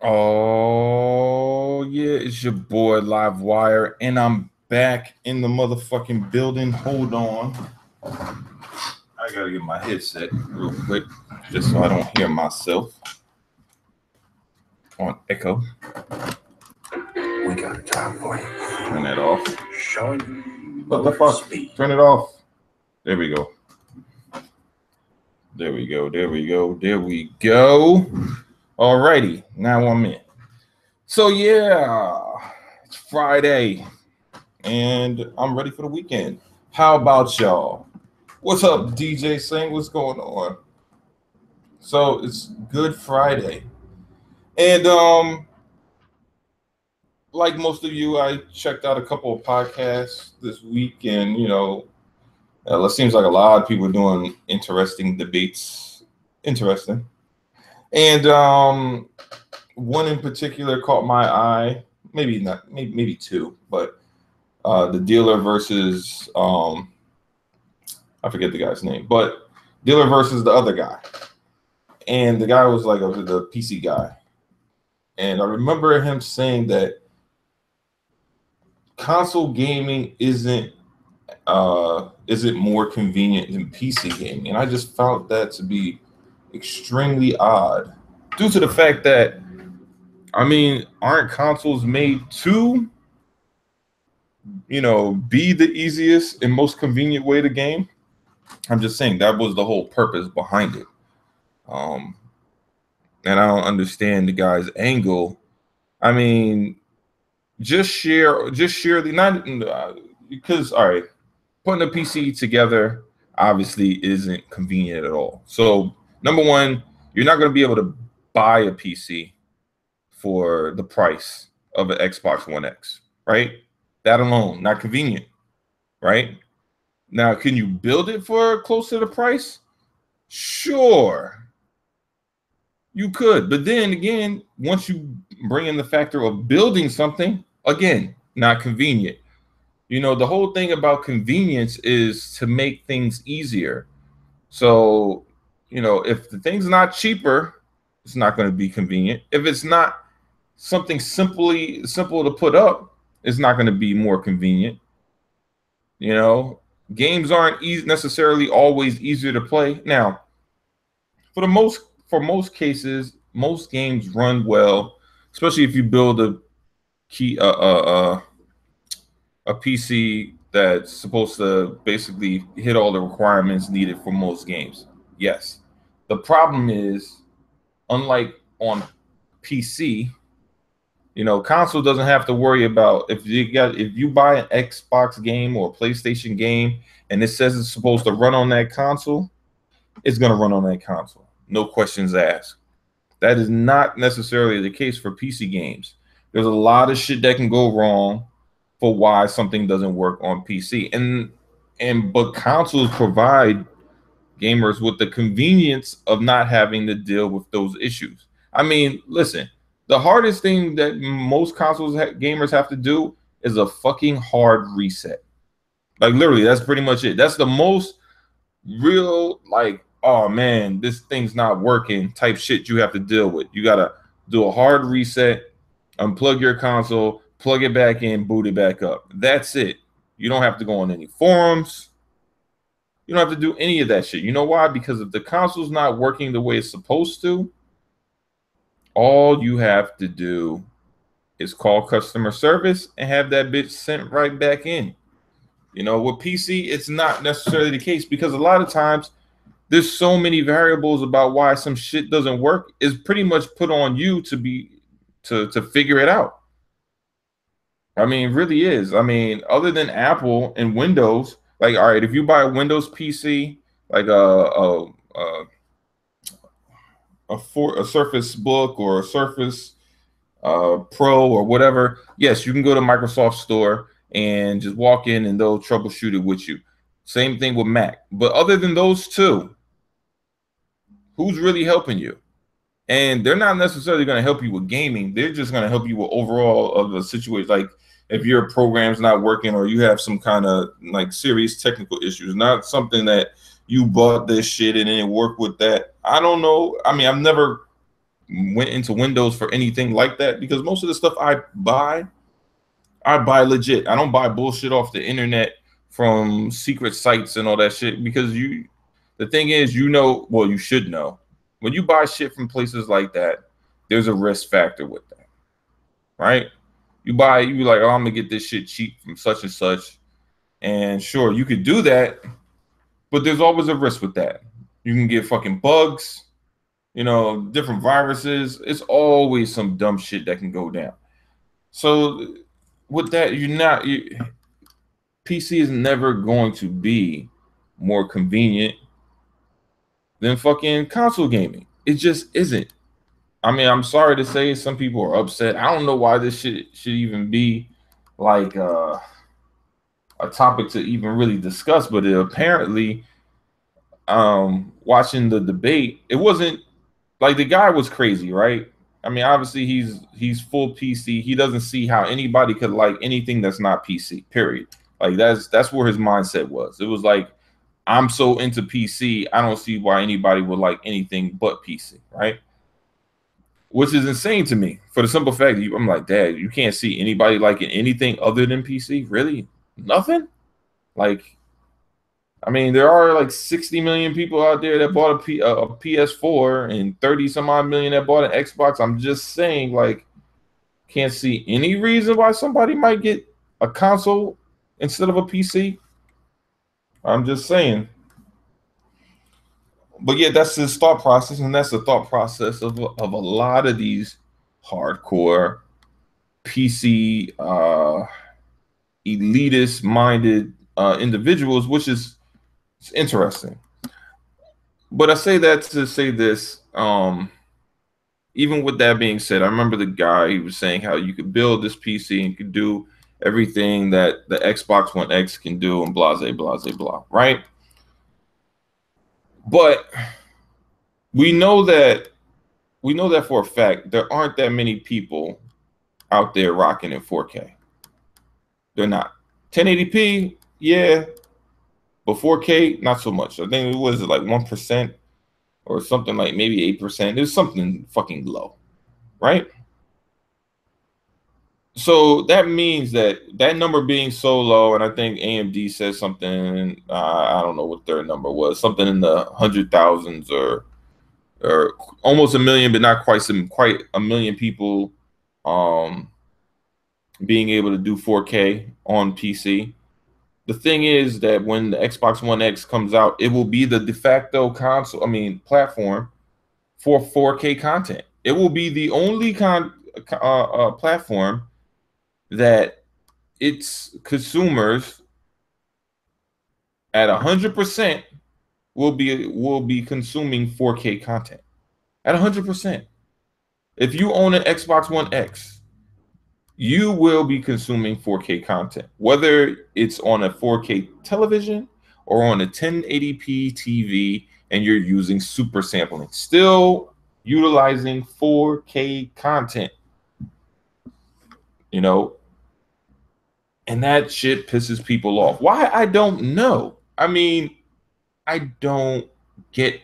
Oh, yeah, it's your boy Live Wire, and I'm back in the motherfucking building. Hold on. I gotta get my headset real quick just so I don't hear myself on echo. We got a job for you. Turn that off. Showing you What the fuck? speed. Turn it off. There we go. There we go. There we go. There we go. Alrighty, now I'm in. So yeah, it's Friday, and I'm ready for the weekend. How about y'all? What's up, DJ Sing? What's going on? So it's Good Friday, and like most of you, I checked out a couple of podcasts this week, and it seems like a lot of people are doing interesting debates. Interesting, and one in particular caught my eye. Maybe not, maybe two, but the dealer versus I forget the guy's name, but dealer versus the other guy, and the guy was like the PC guy, and I remember him saying that console gaming isn't more convenient than PC gaming, and I just found that to be extremely odd, due to the fact that aren't consoles made to be the easiest and most convenient way to game? I'm just saying that was the whole purpose behind it. Um, and I don't understand the guy's angle. I mean, just share the not because all right, putting a PC together obviously isn't convenient at all. So number one, you're not going to be able to buy a PC for the price of an Xbox One X, right? That alone, not convenient, right? Now, can you build it for close to the price? Sure, you could. But then again, once you bring in the factor of building something, again, not convenient. The whole thing about convenience is to make things easier. So, if the thing's not cheaper, it's not going to be convenient. If it's not something simple to put up, it's not going to be more convenient. You know, games aren't necessarily always easier to play. Now, for the most for most cases, most games run well, especially if you build key a PC that's supposed to basically hit all the requirements needed for most games. Yes. The problem is, unlike on PC, console doesn't have to worry about if you buy an Xbox game or a PlayStation game and it says it's supposed to run on that console, it's gonna run on that console. No questions asked. That is not necessarily the case for PC games. There's a lot of shit that can go wrong for why something doesn't work on PC. But consoles provide gamers with the convenience of not having to deal with those issues. I mean, listen, the hardest thing that most gamers have to do is a fucking hard reset. Like literally, that's pretty much it. That's the most real, like, oh man, this thing's not working type shit you have to deal with. You gotta do a hard reset, unplug your console, plug it back in, boot it back up. That's it. You don't have to go on any forums. You don't have to do any of that shit. You know why? Because if the console's not working the way it's supposed to, all you have to do is call customer service and have that bitch sent right back in. With PC, it's not necessarily the case, because a lot of times there's so many variables about why some shit doesn't work is pretty much put on you to figure it out. I mean, really is. I mean, other than Apple and Windows, like, all right, if you buy a Windows PC, like a Surface Book or a Surface Pro or whatever, yes, you can go to Microsoft Store and just walk in and they'll troubleshoot it with you. Same thing with Mac. But other than those two, who's really helping you? And they're not necessarily going to help you with gaming. They're just going to help you with overall of the situation. Like if your program's not working or you have some kind of like serious technical issues, not something that you bought this shit and then work with that. I don't know. I mean, I've never went into Windows for anything like that, because most of the stuff I buy legit. I don't buy bullshit off the internet from secret sites and all that shit, because the thing is, well, you should know, when you buy shit from places like that, there's a risk factor with that, right? You be like, oh, I'm gonna get this shit cheap from such and such, and sure, you could do that, but there's always a risk with that. You can get fucking bugs, different viruses. It's always some dumb shit that can go down. So with that, PC is never going to be more convenient than fucking console gaming. It just isn't. I mean, I'm sorry to say, some people are upset. I don't know why this shit should even be like a topic to even really discuss, but apparently, watching the debate, it wasn't like the guy was crazy, right? I mean, obviously he's full PC. He doesn't see how anybody could like anything that's not PC. Period. Like that's where his mindset was. It was like, I'm so into PC, I don't see why anybody would like anything but PC, right? Which is insane to me, for the simple fact that I'm like, Dad, you can't see anybody liking anything other than PC? Really? Nothing? Like, I mean, there are like 60 million people out there that bought a PS4 and 30 some odd million that bought an Xbox. I'm just saying, like, can't see any reason why somebody might get a console instead of a PC. I'm just saying. But yeah, that's his thought process, and that's the thought process of a lot of these hardcore PC elitist minded individuals, which is interesting. But I say that to say this. Even with that being said, I remember the guy, he was saying how you could build this PC and could do everything that the Xbox One X can do, and blah, blah, blah, blah, right? But we know that for a fact there aren't that many people out there rocking in 4K. They're not. 1080p, yeah, but 4K, not so much. I think it was like 1% or something, like maybe 8%. It was something fucking low, right? So that means that number being so low, and I think AMD says something. I don't know what their number was, something in the 100,000s or almost a million, but not quite a million people being able to do 4K on PC. The thing is that when the Xbox One X comes out, it will be the de facto platform for 4K content. It will be the only platform that its consumers at 100% will be consuming 4K content at 100%. If you own an Xbox One X, you will be consuming 4K content, whether it's on a 4K television or on a 1080p TV, and you're using super sampling, still utilizing 4K content, and that shit pisses people off. Why? I don't know. I mean, I don't get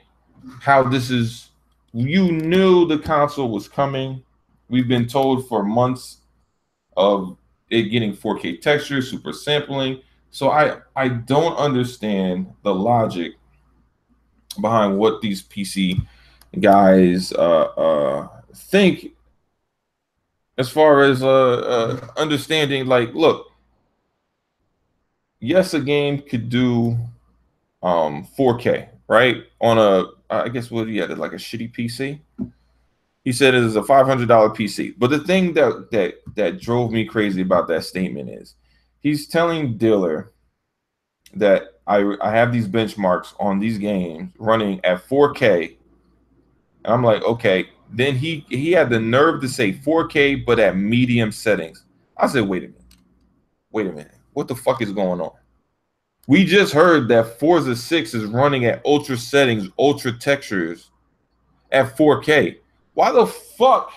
how this is. You knew the console was coming. We've been told for months of it getting 4K texture, super sampling. So I don't understand the logic behind what these PC guys think, as far as understanding. Like, look, yes, a game could do 4K, right? On I guess what he had, like a shitty PC. He said it is a $500 PC. But the thing that drove me crazy about that statement is he's telling dealer that I have these benchmarks on these games running at 4K. And I'm like, okay. Then he had the nerve to say 4K, but at medium settings. I said, wait a minute. What the fuck is going on? We just heard that Forza 6 is running at ultra settings, ultra textures at 4K. Why the fuck?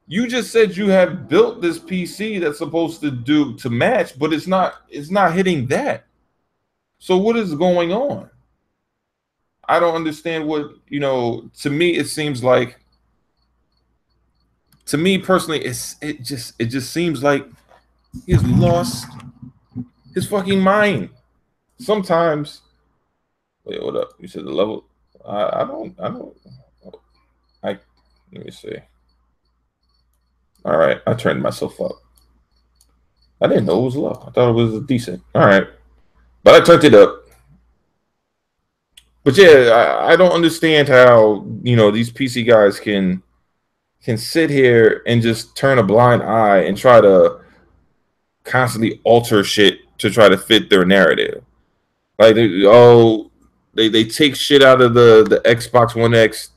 You just said you have built this PC that's supposed to match, but it's not hitting that. So what is going on? I don't understand what, to me it seems like To me personally, it just seems like he's lost his fucking mind. Sometimes, wait, what up? You said the level. I don't. I let me see. All right, I turned myself up. I didn't know it was low. I thought it was decent. All right, but I turned it up. But yeah, I don't understand how these PC guys can sit here and just turn a blind eye and try to constantly alter shit to try to fit their narrative. Like, they take shit out of the Xbox One X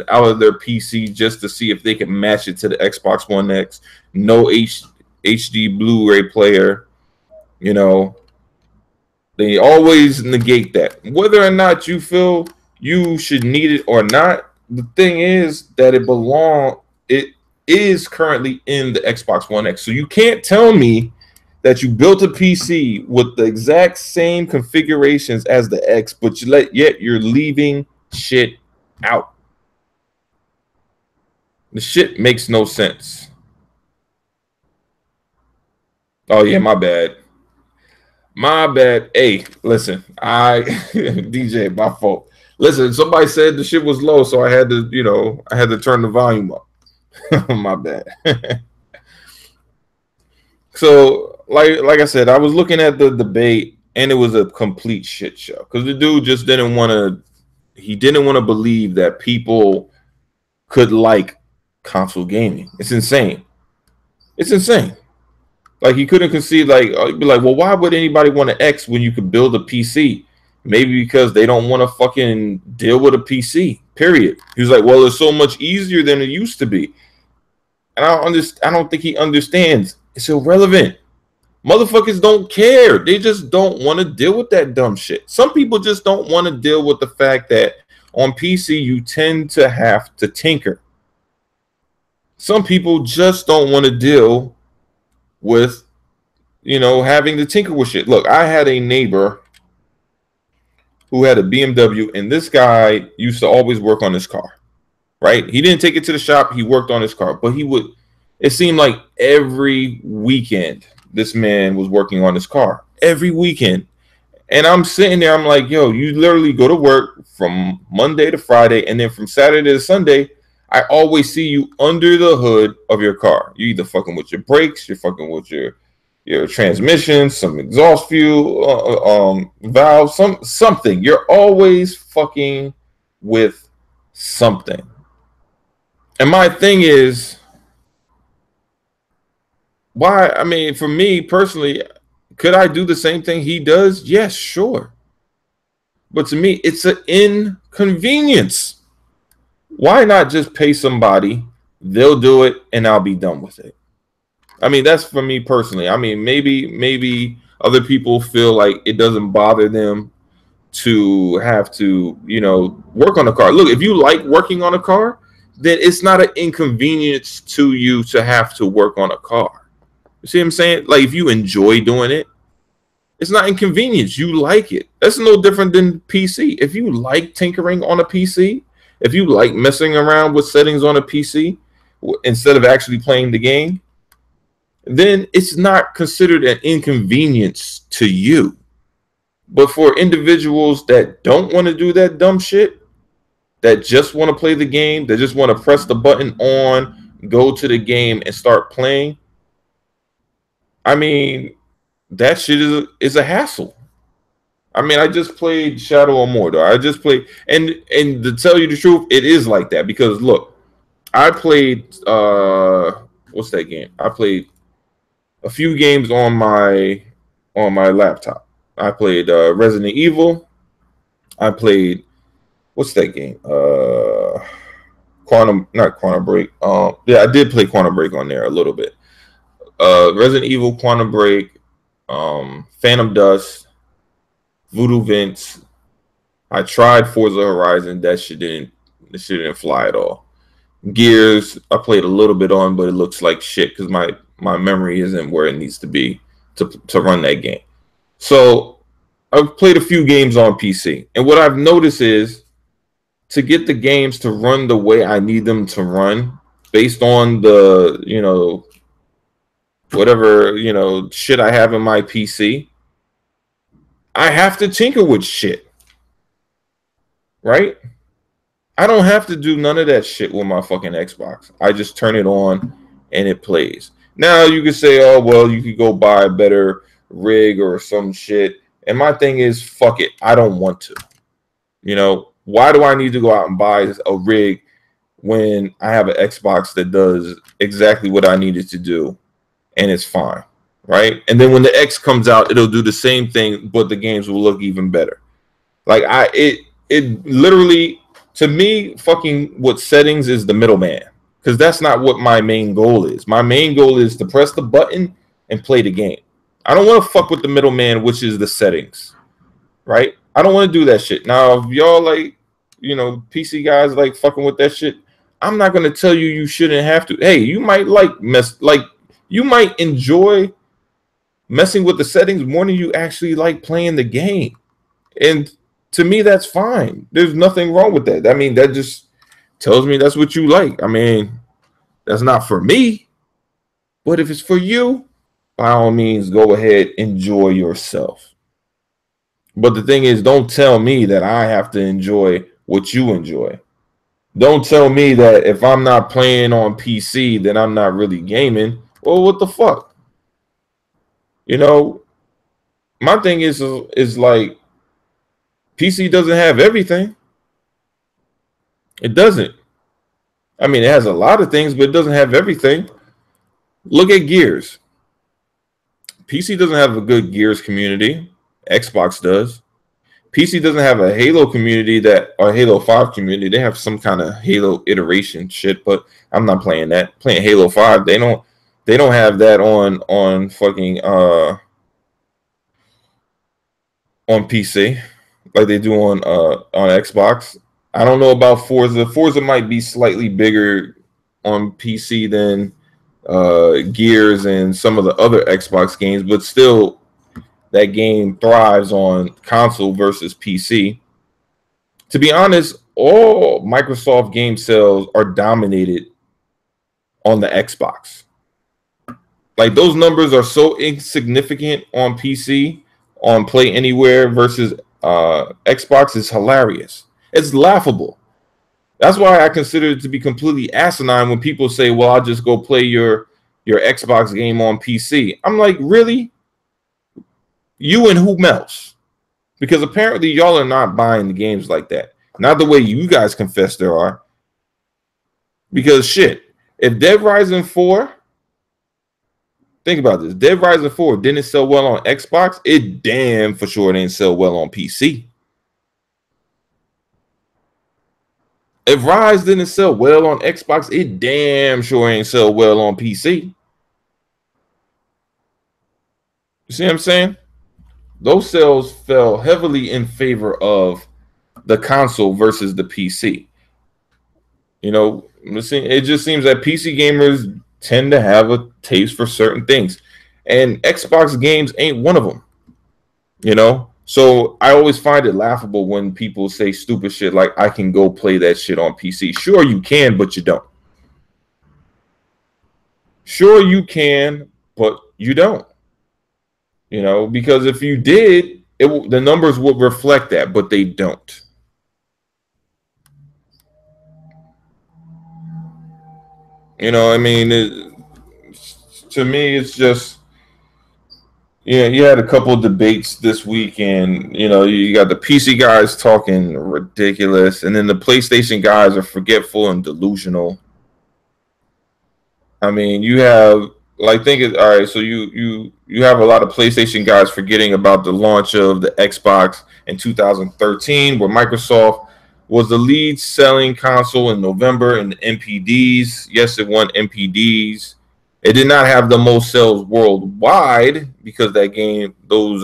out of their PC just to see if they can match it to the Xbox One X. No HD Blu-ray player, you know. They always negate that. Whether or not you feel you should need it or not, the thing is that it is currently in the Xbox One X. So you can't tell me that you built a PC with the exact same configurations as the X, but yet you're leaving shit out. The shit makes no sense. Oh yeah, my bad. My bad. Hey, listen, DJ, my fault. Listen, somebody said the shit was low, so I had to turn the volume up. My bad. So, like I said, I was looking at the debate, and it was a complete shit show because the dude just didn't want to. He didn't want to believe that people could like console gaming. It's insane. It's insane. Like, he couldn't conceive. Like, be like, well, why would anybody want an X when you could build a PC? Maybe because they don't want to fucking deal with a PC. Period. He was like, well, it's so much easier than it used to be. And I don't think he understands. It's irrelevant. Motherfuckers don't care. They just don't want to deal with that dumb shit. Some people just don't want to deal with the fact that on PC you tend to have to tinker. Some people just don't want to deal with having to tinker with shit. Look, I had a neighbor who had a BMW, and this guy used to always work on his car. Right? He didn't take it to the shop. He worked on his car, but it seemed like every weekend this man was working on his car. Every weekend. And I'm sitting there, I'm like, yo, you literally go to work from Monday to Friday, and then from Saturday to Sunday, I always see you under the hood of your car. You either fucking with your brakes, you're fucking with your transmission, some exhaust fuel, valve, something. You're always fucking with something. And my thing is, why? I mean, for me personally, could I do the same thing he does? Yes, sure. But to me, it's an inconvenience. Why not just pay somebody? They'll do it, and I'll be done with it. I mean, that's for me personally. I mean, maybe other people feel like it doesn't bother them to have to, work on a car. Look, if you like working on a car, then it's not an inconvenience to you to have to work on a car. You see what I'm saying? Like, if you enjoy doing it, it's not inconvenience. You like it. That's no different than PC. If you like tinkering on a PC, if you like messing around with settings on a PC instead of actually playing the game, then it's not considered an inconvenience to you. But for individuals that don't want to do that dumb shit, that just want to play the game, that just want to press the button on, go to the game, and start playing, I mean, that shit is a hassle. I mean, I just played Shadow of Mordor. I just played, and to tell you the truth, it is like that because look, I played what's that game? I played a few games on my laptop. I played Resident Evil. I played what's that game? Not Quantum Break. Yeah, I did play Quantum Break on there a little bit. Resident Evil, Quantum Break, Phantom Dust, Voodoo Vince. I tried Forza Horizon. That shit didn't fly at all. Gears, I played a little bit on, but it looks like shit because my memory isn't where it needs to be to run that game. So I've played a few games on PC, and what I've noticed is to get the games to run the way I need them to run, based on the, whatever, shit I have in my PC, I have to tinker with shit, right? I don't have to do none of that shit with my fucking Xbox. I just turn it on and it plays. Now you could say, oh, well, you could go buy a better rig or some shit. And my thing is, fuck it. I don't want to. Why do I need to go out and buy a rig when I have an Xbox that does exactly what I need it to do and it's fine, right? And then when the X comes out, it'll do the same thing, but the games will look even better. Like it literally, to me, fucking with settings is the middleman, because that's not what my main goal is. My main goal is to press the button and play the game. I don't want to fuck with the middleman, which is the settings, right? I don't want to do that shit. Now, if y'all like, PC guys like fucking with that shit, I'm not gonna tell you shouldn't have to. Hey, you might you might enjoy messing with the settings more than you actually like playing the game. And to me, that's fine. There's nothing wrong with that. I mean, that just tells me that's what you like. I mean, that's not for me. But if it's for you, by all means, go ahead, enjoy yourself. But the thing is, don't tell me that I have to enjoy what you enjoy. Don't tell me that if I'm not playing on PC, then I'm not really gaming. Well, what the fuck? My thing is like, PC doesn't have everything. It doesn't. I mean, it has a lot of things, but it doesn't have everything. Look at Gears. PC doesn't have a good Gears community. Xbox does. PC doesn't have a Halo community or Halo 5 community. They have some kind of Halo iteration shit, but I'm not playing that. Playing Halo 5, they don't have that on fucking on PC like they do on Xbox. I don't know about Forza. Forza might be slightly bigger on PC than Gears and some of the other Xbox games, but still, that game thrives on console versus PC. To be honest, all Microsoft game sales are dominated on the Xbox. Like, those numbers are so insignificant on PC, on Play Anywhere versus Xbox is hilarious. It's laughable. That's why I consider it to be completely asinine when people say, well, I'll just go play your Xbox game on PC. I'm like, really? You and whom else? Because apparently y'all are not buying the games like that. Not the way you guys confess there are. Because shit, if Dead Rising 4, think about this, Dead Rising 4 didn't sell well on Xbox, it damn for sure didn't sell well on PC. If Rise didn't sell well on Xbox, it damn sure ain't sell well on PC. You see what I'm saying? Those sales fell heavily in favor of the console versus the PC. It just seems that PC gamers tend to have a taste for certain things, and Xbox games ain't one of them. So I always find it laughable when people say stupid shit like, I can go play that shit on PC. Sure you can, but you don't. Sure you can, but you don't. Because if you did, the numbers would reflect that, but they don't. I mean, to me, it's just, you had a couple of debates this week, and you got the PC guys talking ridiculous, and then the PlayStation guys are forgetful and delusional. I mean, you have, like, all right, so you have a lot of PlayStation guys forgetting about the launch of the Xbox in 2013, where Microsoft was the lead selling console in November in the MPDs. Yes, it won MPDs. It did not have the most sales worldwide because those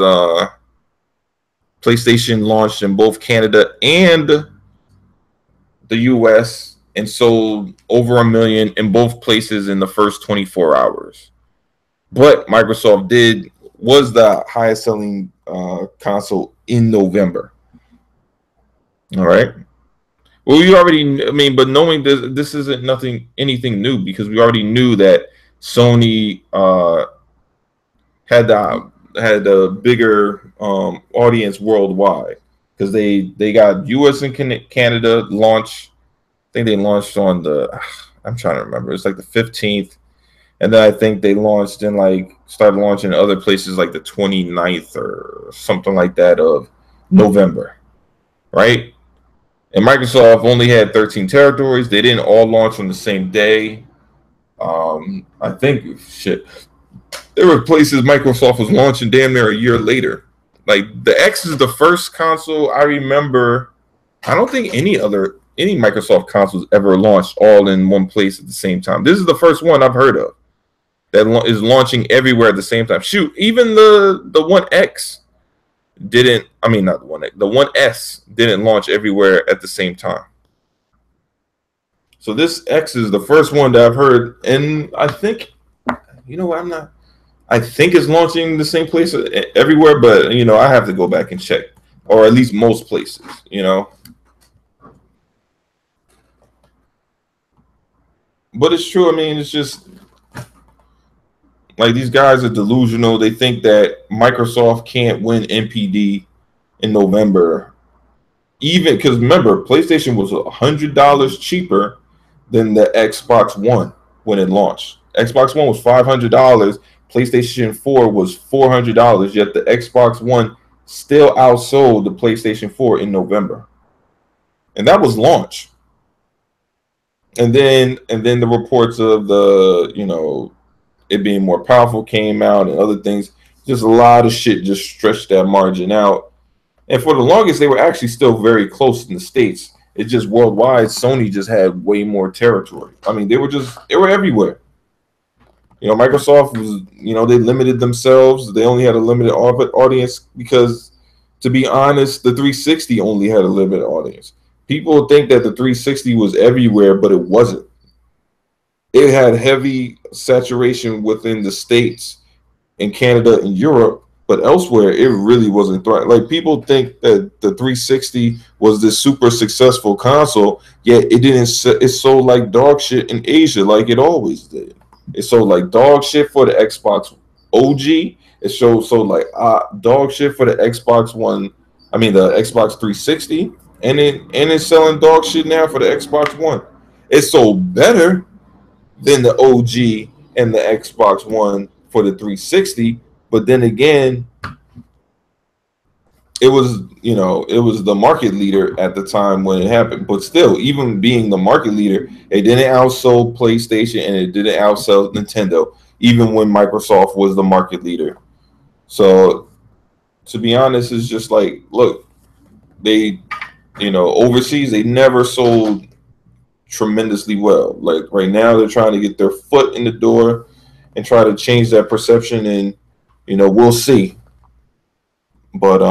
PlayStation launched in both Canada and the US and sold over 1 million in both places in the first 24 hours. But Microsoft was the highest selling console in November. All right. Well, we already, I mean, but knowing this isn't anything new because we already knew that Sony had a bigger audience worldwide because they got U.S. and Canada launch. I think they launched on the. I'm trying to remember. It's like the 15th, and then I think they launched in started launching in other places like the 29th or something like that of November, right? And Microsoft only had 13 territories. They didn't all launch on the same day. I think shit. There were places Microsoft was launching damn near a year later. Like the X is the first console I remember. I don't think any Microsoft consoles ever launched all in one place at the same time. This is the first one I've heard of that is launching everywhere at the same time. Shoot, even the One X didn't. I mean, not the One X. The One S didn't launch everywhere at the same time. So this X is the first one that I've heard, and I think, you know what, I'm not. I think it's launching the same place everywhere, but I have to go back and check, or at least most places. But it's true. I mean, it's just like these guys are delusional. They think that Microsoft can't win NPD in November, even because remember, PlayStation was $100 cheaper than the Xbox One when it launched. Xbox One was $500. PlayStation 4 was $400. Yet the Xbox One still outsold the PlayStation 4 in November, and that was launch. And then the reports of it being more powerful came out and other things. Just a lot of shit just stretched that margin out. And for the longest, they were actually still very close in the States. It's just worldwide, Sony just had way more territory. I mean, they were everywhere. Microsoft was, they limited themselves. They only had a limited audience because, to be honest, the 360 only had a limited audience. People think that the 360 was everywhere, but it wasn't. It had heavy saturation within the States and Canada and Europe, but elsewhere it really wasn't thriving. Like people think that the 360 was this super successful console, yet it didn't. It sold like dog shit in Asia, like it always did. It sold like dog shit for the Xbox OG. It sold like dog shit for the Xbox One. I mean the Xbox 360, and it's selling dog shit now for the Xbox One. It sold better than the OG and the Xbox One for the 360, but then again, it was the market leader at the time when it happened. But still, even being the market leader, it didn't outsell PlayStation and it didn't outsell Nintendo, even when Microsoft was the market leader. So, to be honest, it's just like, look, they, overseas, they never sold tremendously well. Like right now, they're trying to get their foot in the door and try to change that perception, and we'll see. But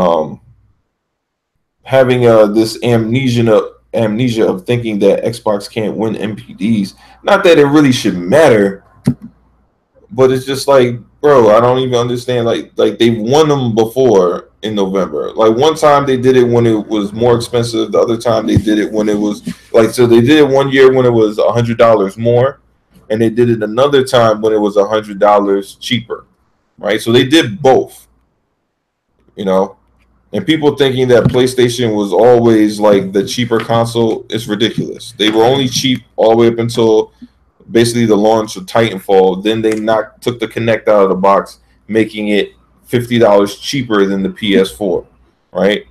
having this amnesia of thinking that Xbox can't win MPDs, not that it really should matter, but it's just like, bro, I don't even understand. Like they've won them before in November. Like one time they did it when it was more expensive. The other time they did it when it was so they did it one year when it was $100 more, and they did it another time when it was $100 cheaper, right? So they did both, And people thinking that PlayStation was always like the cheaper console is ridiculous. They were only cheap all the way up until basically the launch of Titanfall. Then they took the Kinect out of the box, making it $50 cheaper than the PS4, right?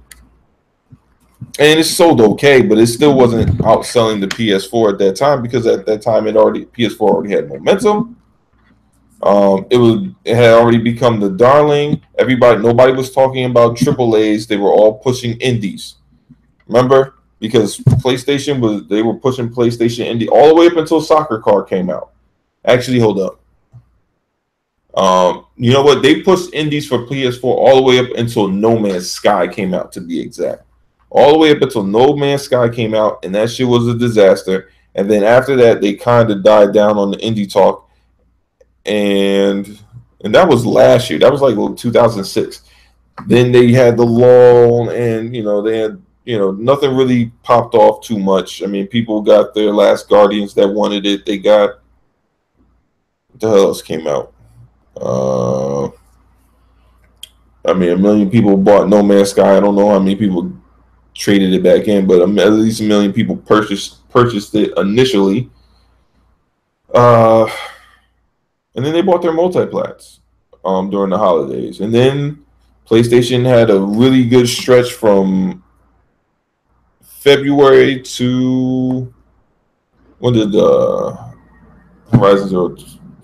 And it sold okay, but it still wasn't outselling the PS4 at that time because at that time PS4 already had momentum. It had already become the darling. Nobody was talking about AAAs. They were all pushing indies. Remember, because they were pushing PlayStation indie all the way up until Soccer Car came out. Actually, hold up. You know what? They pushed indies for PS4 all the way up until No Man's Sky came out, to be exact. All the way up until No Man's Sky came out, and that shit was a disaster. And then after that, they kind of died down on the indie talk. And that was last year. That was like 2006. Then they had the lull, and they had nothing really popped off too much. I mean, people got their Last Guardians that wanted it. They got, what the hell else came out? I mean, a million people bought No Man's Sky. I don't know how many people traded it back in, but at least a million people purchased it initially. Uh, and then they bought their multiplats during the holidays, and then PlayStation had a really good stretch from February to, when did Horizon Zero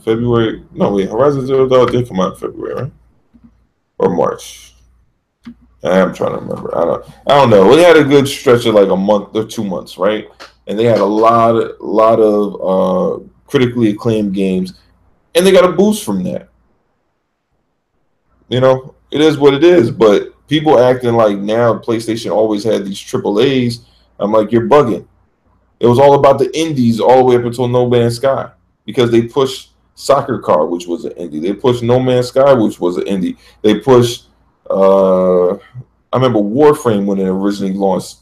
February? No, wait, Horizon Zero Dawn did come out in February, right? Or March? I'm trying to remember. I don't know. We had a good stretch of like a month or 2 months, right? And they had a lot of critically acclaimed games, and they got a boost from that. It is what it is. But people acting like now PlayStation always had these triple A's. I'm like, you're bugging. It was all about the indies all the way up until No Man's Sky, because they pushed Soccer Car, which was an indie. They pushed No Man's Sky, which was an indie. They pushed. I remember Warframe when it originally launched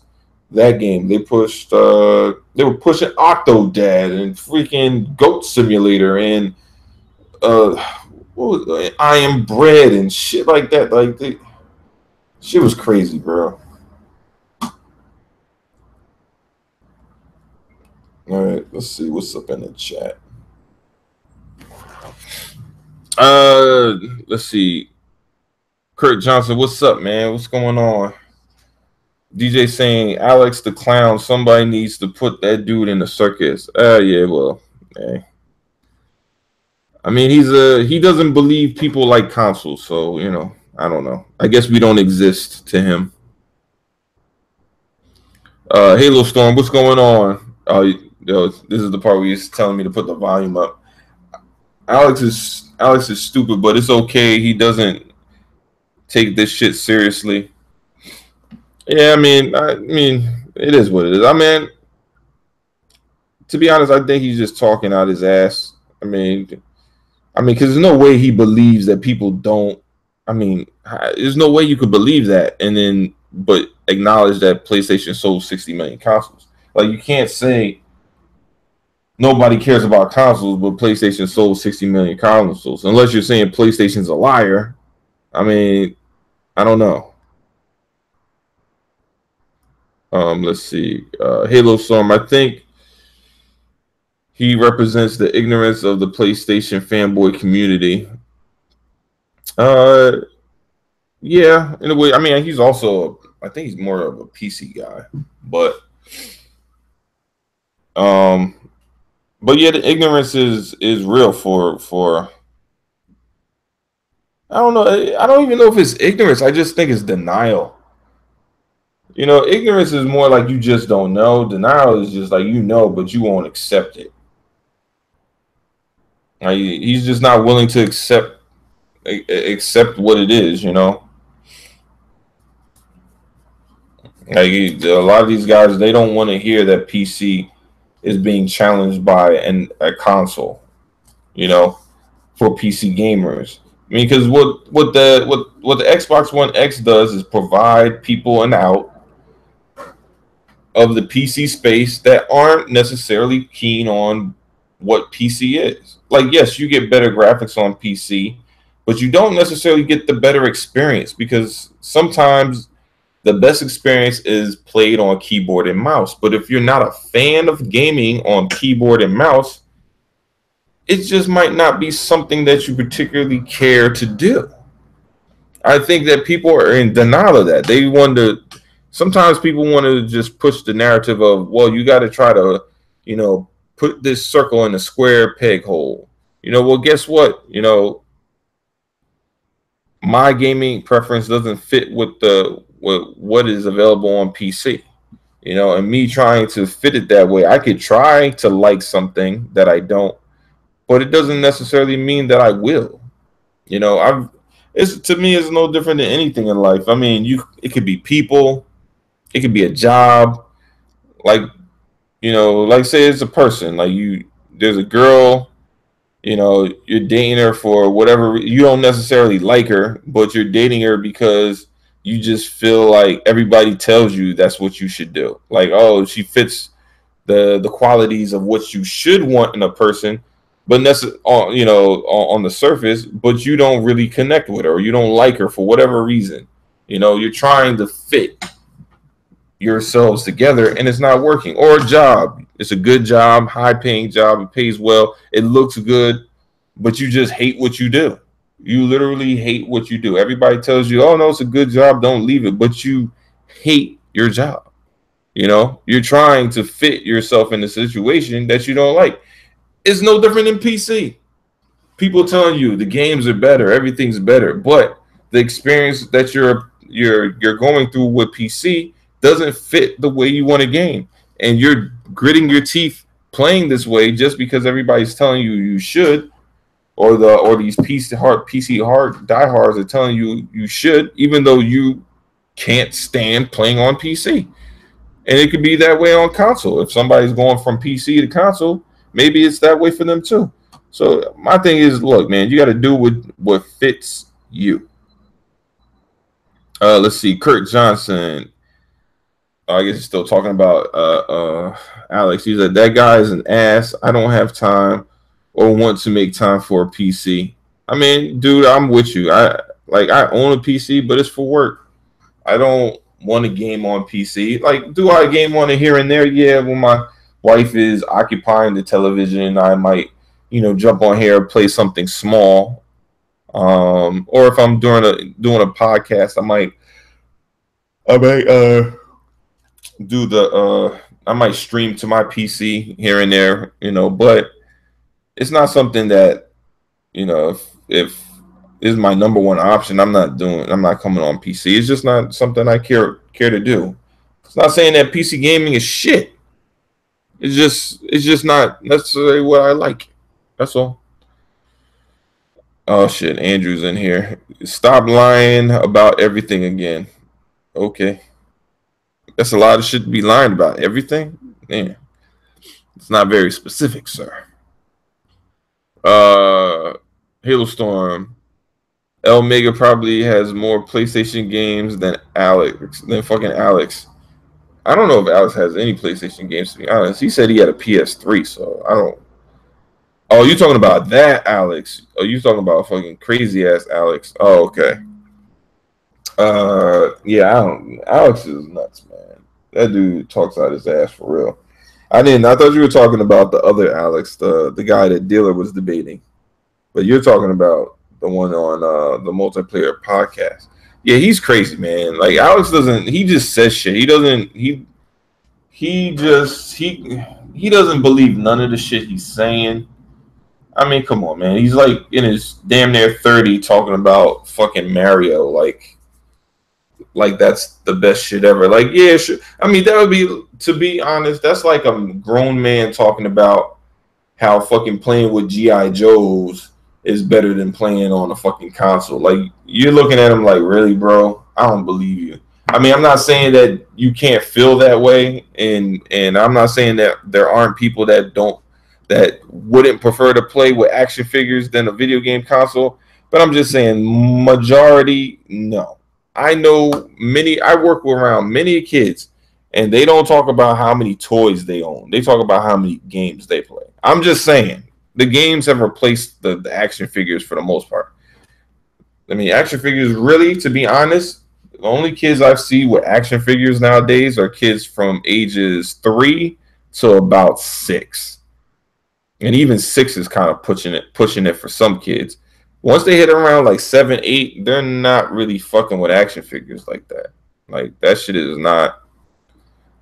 that game. They pushed. They were pushing Octodad and freaking Goat Simulator and uh, what was it? I Am Bread and shit like that. Shit was crazy, bro. All right, let's see what's up in the chat. Let's see. Kurt Johnson, what's up, man? What's going on? DJ saying Alex the Clown, somebody needs to put that dude in the circus. Yeah, well, hey. I mean, he doesn't believe people like consoles, so I don't know. I guess we don't exist to him. Halo Storm, what's going on? This is the part where he's telling me to put the volume up. Alex is stupid, but it's okay. He doesn't take this shit seriously. Yeah, I mean, it is what it is. I mean, to be honest, I think he's just talking out his ass. I mean, because there's no way he believes that people don't. I mean, there's no way you could believe that and then but acknowledge that PlayStation sold 60 million consoles. Like, you can't say nobody cares about consoles, but PlayStation sold 60 million consoles. Unless you're saying PlayStation's a liar. I mean, I don't know. Let's see. Halo Storm, I think he represents the ignorance of the PlayStation fanboy community. Yeah, in a way. I mean, he's also, I think he's more of a PC guy, but yeah, the ignorance is real for. I don't know. I don't even know if it's ignorance. I just think it's denial. Ignorance is more like you just don't know. Denial is just like but you won't accept it. Like, he's just not willing to accept what it is. Like, a lot of these guys, they don't want to hear that PC is being challenged by a console. For PC gamers. I mean, because what the Xbox One X does is provide people an out of the PC space that aren't necessarily keen on what PC is. Like, yes, you get better graphics on PC, but you don't necessarily get the better experience, because sometimes the best experience is played on keyboard and mouse. But if you're not a fan of gaming on keyboard and mouse, it just might not be something that you particularly care to do. I think that people are in denial of that. They want to. Sometimes people want to just push the narrative of, well, you got to try to, put this circle in a square peg hole. Well, guess what? My gaming preference doesn't fit with what is available on PC. And me trying to fit it that way, I could try to like something that I don't, but it doesn't necessarily mean that I will. To me, it's no different than anything in life. I mean, it could be people, it could be a job, like like say it's a person, like there's a girl, you're dating her for whatever, you don't necessarily like her, but you're dating her because you just feel like everybody tells you that's what you should do. Like, oh, she fits the qualities of what you should want in a person, but on the surface, but you don't really connect with her, or you don't like her for whatever reason. You're trying to fit yourselves together and it's not working. Or a job, it's a good job, high paying job, it pays well, it looks good, but you just hate what you do. You literally hate what you do. Everybody tells you, oh no, it's a good job, don't leave it, but you hate your job. You're trying to fit yourself in a situation that you don't like. It's no different than PC. People telling you the games are better, everything's better, but the experience that you're going through with PC doesn't fit the way you want to game, and you're gritting your teeth playing this way just because everybody's telling you you should, or these PC hard diehards are telling you you should, even though you can't stand playing on PC. And it could be that way on console. If somebody's going from PC to console, maybe it's that way for them too. So my thing is, look, man, you got to do what fits you. Let's see, Kurt Johnson. I guess he's still talking about Alex. He said that guy is an ass. I don't have time or want to make time for a PC. I mean, dude, I'm with you. I own a PC, but it's for work. I don't want to game on PC. Like, do I game on it here and there? Yeah, when my wife is occupying the television, I might, jump on here, play something small. Or if I'm doing a podcast, I might I might stream to my PC here and there, but it's not something that, if is my number one option, I'm not coming on PC. It's just not something I care to do. It's not saying that PC gaming is shit. It's just not necessarily what I like. That's all. Oh shit, Andrew's in here. Stop lying about everything again. Okay. That's a lot of shit to be lying about. Everything? Yeah. It's not very specific, sir. Halo Storm. El Mega probably has more PlayStation games than fucking Alex. I don't know if Alex has any PlayStation games, to be honest. He said he had a PS3, so I don't. Oh, you talking about that, Alex? Oh, you talking about fucking crazy ass Alex? Oh, okay. Yeah, I don't. Alex is nuts, man. That dude talks out his ass for real. I didn't. I thought you were talking about the other Alex, the guy that Dealer was debating, but you're talking about the one on the multiplayer podcast. Yeah, he's crazy, man. Like, Alex doesn't. He just says shit. He doesn't. He doesn't believe none of the shit he's saying. I mean, come on, man. He's like in his damn near 30 talking about fucking Mario, like that's the best shit ever. Like, yeah, sure. I mean, that would be, to be honest, that's like a grown man talking about how fucking playing with GI Joes is better than playing on a fucking console. Like, you're looking at him like, really, bro? I don't believe you. I mean, I'm not saying that you can't feel that way, and I'm not saying that there aren't people that wouldn't prefer to play with action figures than a video game console, but I'm just saying majority, no. I work around many kids, and they don't talk about how many toys they own. They talk about how many games they play. I'm just saying, the games have replaced the action figures for the most part. I mean, action figures, really, to be honest, the only kids I see with action figures nowadays are kids from ages 3 to about 6. And even 6 is kind of pushing it for some kids. Once they hit around like 7, 8, they're not really fucking with action figures like that. Like, that shit is not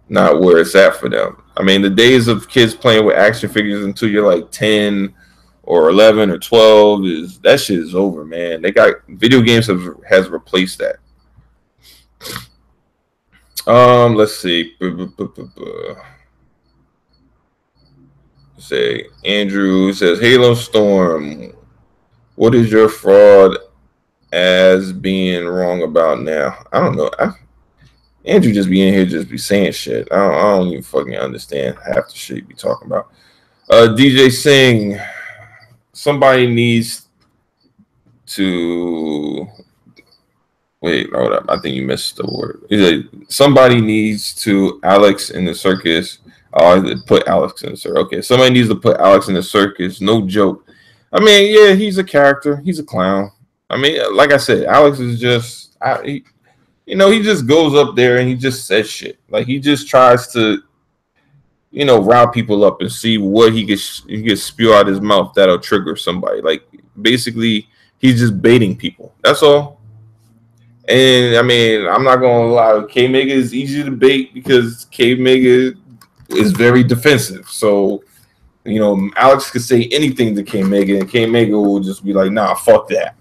where it's at for them. I mean, the days of kids playing with action figures until you're like 10 or 11 or 12 that shit is over, man. They got video games has replaced that. Let's see. Say Andrew says Halo Storm. What is your fraud as being wrong about now? I don't know. Andrew just be in here just be saying shit. I don't even fucking understand half the shit you be talking about. DJ Singh, somebody needs to Wait, hold up. I think you missed the word. He said, somebody needs to Alex in the circus. Oh, put Alex in the circus. Okay, somebody needs to put Alex in the circus. No joke. I mean, yeah, he's a character. He's a clown. I mean, like I said, Alex is just, he just goes up there and he just says shit. Like he just tries to, rile people up and see what he can spew out his mouth that'll trigger somebody. Like basically, he's just baiting people. That's all. And I mean, I'm not gonna lie, K Mega is easy to bait because K Mega is very defensive. So, Alex could say anything to K Mega, and K Mega will just be like, nah, fuck that.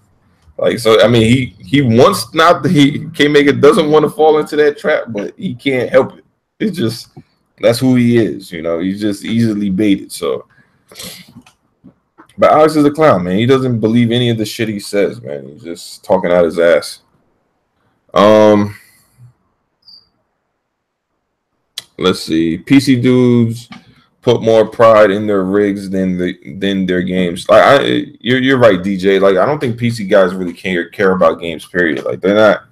Like, so I mean, he wants not he K Mega doesn't want to fall into that trap, but he can't help it. It's just that's who he is, he's just easily baited. So, but Alex is a clown, man. He doesn't believe any of the shit he says, man. He's just talking out his ass. Um, let's see. PC dudes put more pride in their rigs than their games. Like you're right, DJ. Like I don't think PC guys really care about games. Period. Like they're not.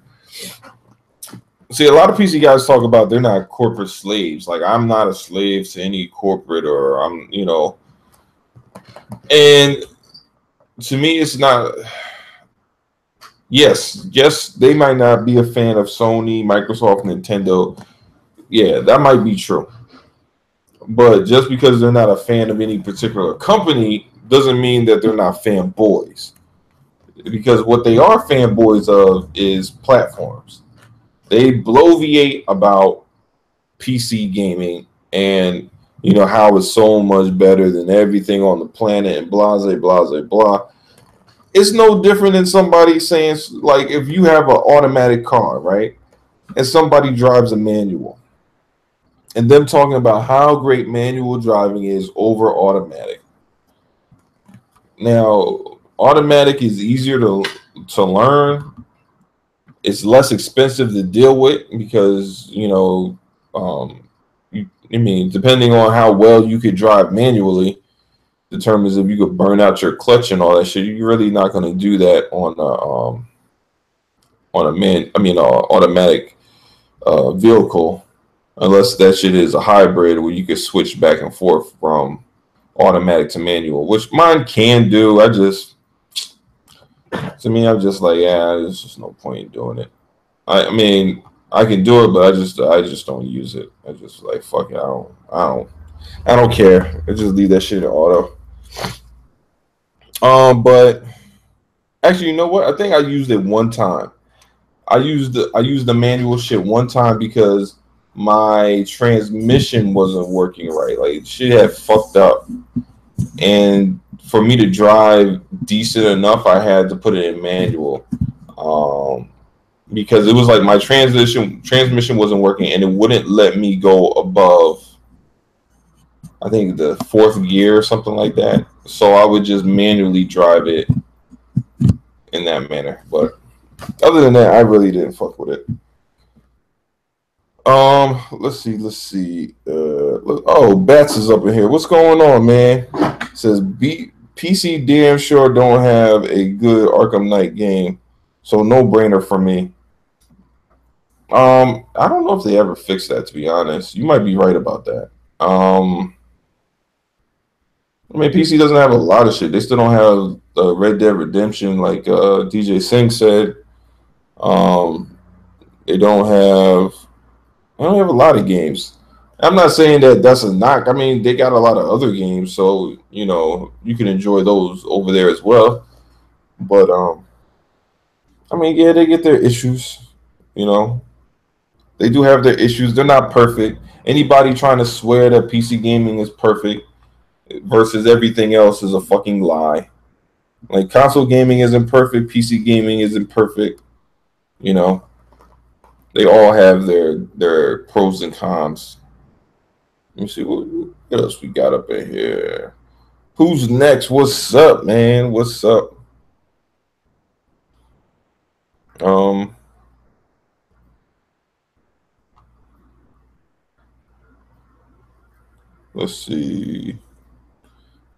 See, a lot of PC guys talk about they're not corporate slaves. Like I'm not a slave to any corporate, or and to me, it's not. Yes, they might not be a fan of Sony, Microsoft, Nintendo. Yeah, that might be true. But just because they're not a fan of any particular company doesn't mean that they're not fanboys. Because what they are fanboys of is platforms. They bloviate about PC gaming and how it's so much better than everything on the planet and blah blah blah blah. It's no different than somebody saying, like, if you have an automatic car, right, and somebody drives a manual, and them talking about how great manual driving is over automatic. Now, automatic is easier to learn. It's less expensive to deal with because I mean, depending on how well you could drive manually, determines if you could burn out your clutch and all that shit. You're really not going to do that on a automatic vehicle, unless that shit is a hybrid where you could switch back and forth from automatic to manual, which mine can do. To me, I'm just like, yeah, there's just no point in doing it. I mean, I can do it, but I just don't use it. I just like fuck it. I don't care. I just leave that shit in auto. But actually, you know what? I think I used it one time. I used the manual shit one time because my transmission wasn't working right. Like shit had fucked up, and for me to drive decent enough, I had to put it in manual. Um, because it was like my transmission wasn't working, and it wouldn't let me go above, I think, the fourth gear or something like that. So I would just manually drive it in that manner. But other than that, I really didn't fuck with it. Let's see. Oh, Bats is up in here. What's going on, man? It says PC damn sure don't have a good Arkham Knight game, so no brainer for me. I don't know if they ever fixed that. To be honest, you might be right about that. I mean, PC doesn't have a lot of shit. They still don't have Red Dead Redemption, like DJ Singh said. Um, they don't have. They don't have a lot of games. I'm not saying that that's a knock. I mean, they got a lot of other games, so you can enjoy those over there as well. But I mean, yeah, they get their issues. You know, they do have their issues. They're not perfect. Anybody trying to swear that PC gaming is perfect versus everything else is a fucking lie. Like console gaming isn't perfect, PC gaming isn't perfect. You know, they all have their pros and cons. Let me see what else we got up in here. Who's next? What's up, man? What's up? Um, let's see.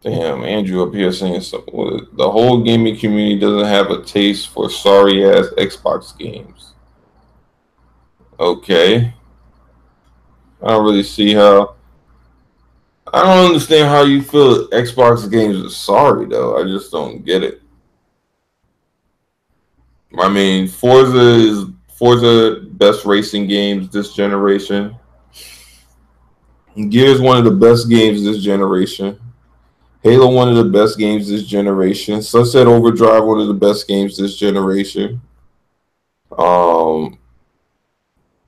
Damn, Andrew up here saying something. The whole gaming community doesn't have a taste for sorry ass Xbox games. Okay. I don't really see how. I don't understand how you feel Xbox games are sorry though. I just don't get it. I mean, Forza best racing games this generation. Gears one of the best games this generation. Halo one of the best games this generation. Sunset Overdrive one of the best games this generation. Um,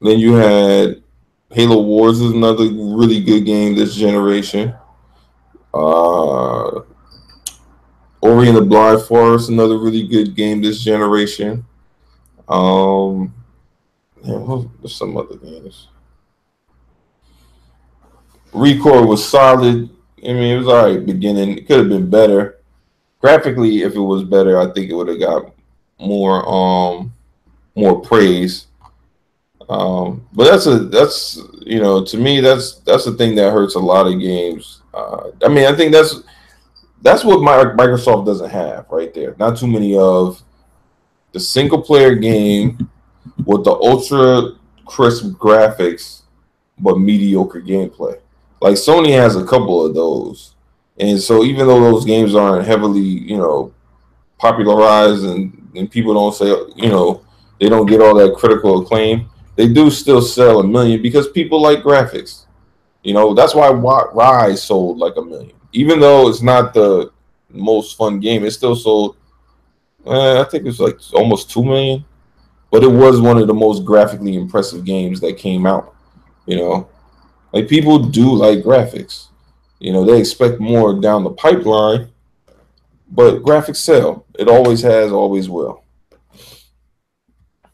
then you had Halo Wars is another really good game this generation. Uh, Ori and the Blind Forest, another really good game this generation. Um, yeah, there's some other games. Record was solid. I mean, it was all right beginning. It could have been better. Graphically, if it was better, I think it would have got more more praise. But that's to me that's the thing that hurts a lot of games. I mean, I think that's what Microsoft doesn't have right there. Not too many of the single player game with the ultra crisp graphics but mediocre gameplay. Like Sony has a couple of those, and so even though those games aren't heavily popularized and people don't say they don't get all that critical acclaim, they do still sell 1 million because people like graphics. That's why Rise sold like 1 million, even though it's not the most fun game. It still sold. I think it's like almost 2 million, but it was one of the most graphically impressive games that came out. You know, like people do like graphics. They expect more down the pipeline, but graphics sell. It always has, always will.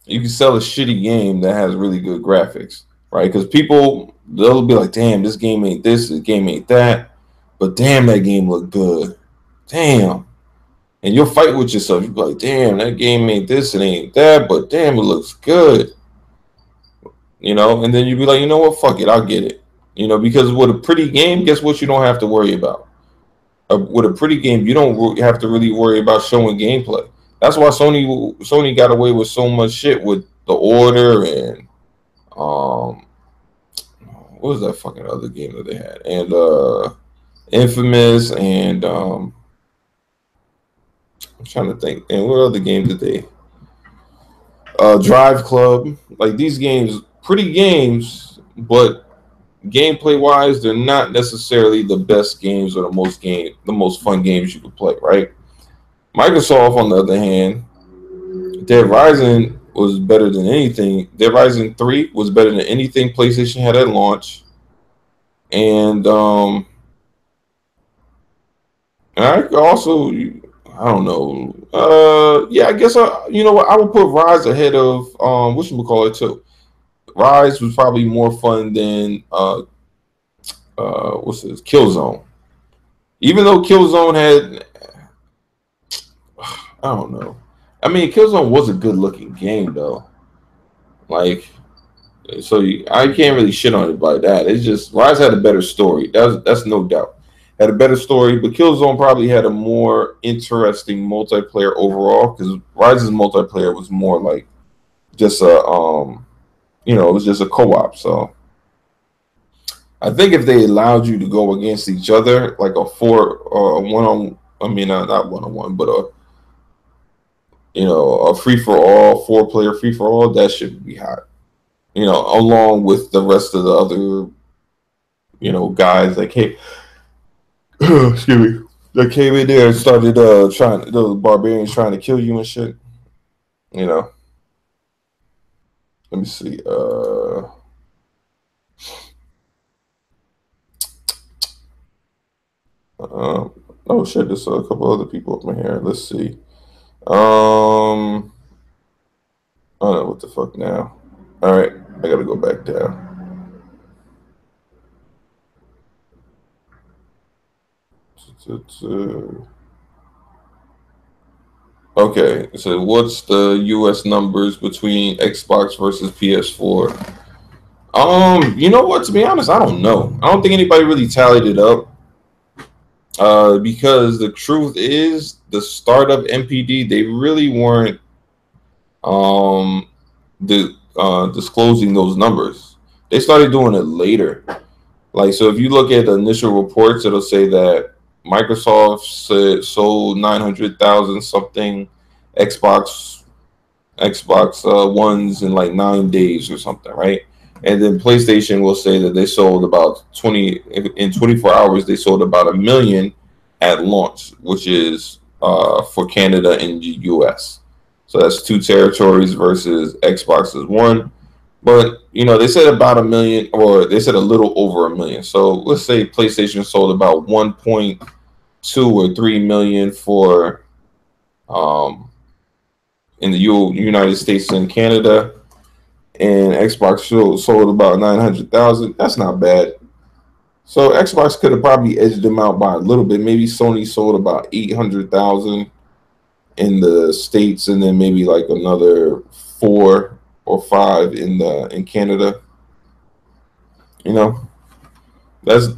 You can sell a shitty game that has really good graphics, right? Because people they'll be like, "Damn, this game ain't this game ain't that," but damn, that game look good. Damn, and you'll fight with yourself. You'll be like, "Damn, that game ain't this, it ain't that, but damn, it looks good." And then you'd be like, "You know what? Fuck it, I'll get it." Because with a pretty game, guess what? You don't have to worry about. With a pretty game, you don't have to really worry about showing gameplay. That's why Sony got away with so much shit with The Order and um what was that fucking other game that they had, and Infamous, and I'm trying to think, and what other game did they Drive Club. Like these games, pretty games, but gameplay wise, they're not necessarily the best games or the most fun games you could play, right? Microsoft, on the other hand, Dead Rising was better than anything. Dead Rising 3 was better than anything PlayStation had at launch. And I also, I don't know. Yeah, I guess you know what? I would put Rise ahead of whatchamacallit too. Rise was probably more fun than what's this? Killzone. Even though Killzone had, I don't know. I mean, Killzone was a good looking game though. Like, I can't really shit on it by that. It's just Rise had a better story. That's no doubt. Had a better story, but Killzone probably had a more interesting multiplayer overall because Rise's multiplayer was more like just it was just a co-op. So I think if they allowed you to go against each other like a one on, I mean not one on one, but a free for all, 4-player free for all, that should be hot. Along with the rest of the other, guys that came, excuse me, that came in there and started trying, the barbarians trying to kill you and shit. Let me see. Oh shit, there's a couple other people up in here. Let's see. I don't know what the fuck now. All right, I gotta go back down. Okay, so what's the U.S. numbers between Xbox versus PS4? You know what? To be honest, I don't know. I don't think anybody really tallied it up. Because the truth is, the start of MPD, they really weren't um disclosing those numbers. They started doing it later. Like, so if you look at the initial reports, it'll say that Microsoft sold 900,000 something Xbox Ones in like 9 days or something, right? And then PlayStation will say that they sold about 20 in 24 hours. They sold about a million at launch, which is for Canada and the US. So that's two territories versus Xbox's one. But they said about a million, or they said a little over a million. So let's say PlayStation sold about 1.2 or 3 million for um, in the United States and Canada, and Xbox sold about 900,000. That's not bad. So Xbox could have probably edged them out by a little bit. Maybe Sony sold about 800,000 in the States, and then maybe like another 4 or 5 in Canada. You know, that's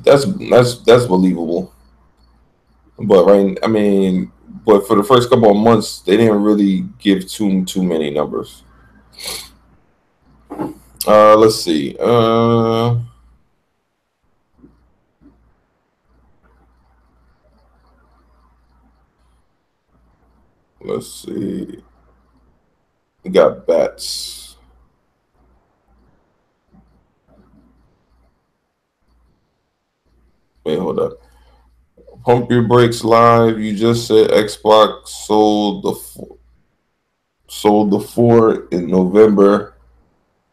believable. But right, I mean, but for the first couple of months, they didn't really give too many numbers. Let's see. Let's see. We got bats. Wait, hold up. Pump your brakes live. You just said Xbox sold the 4 in November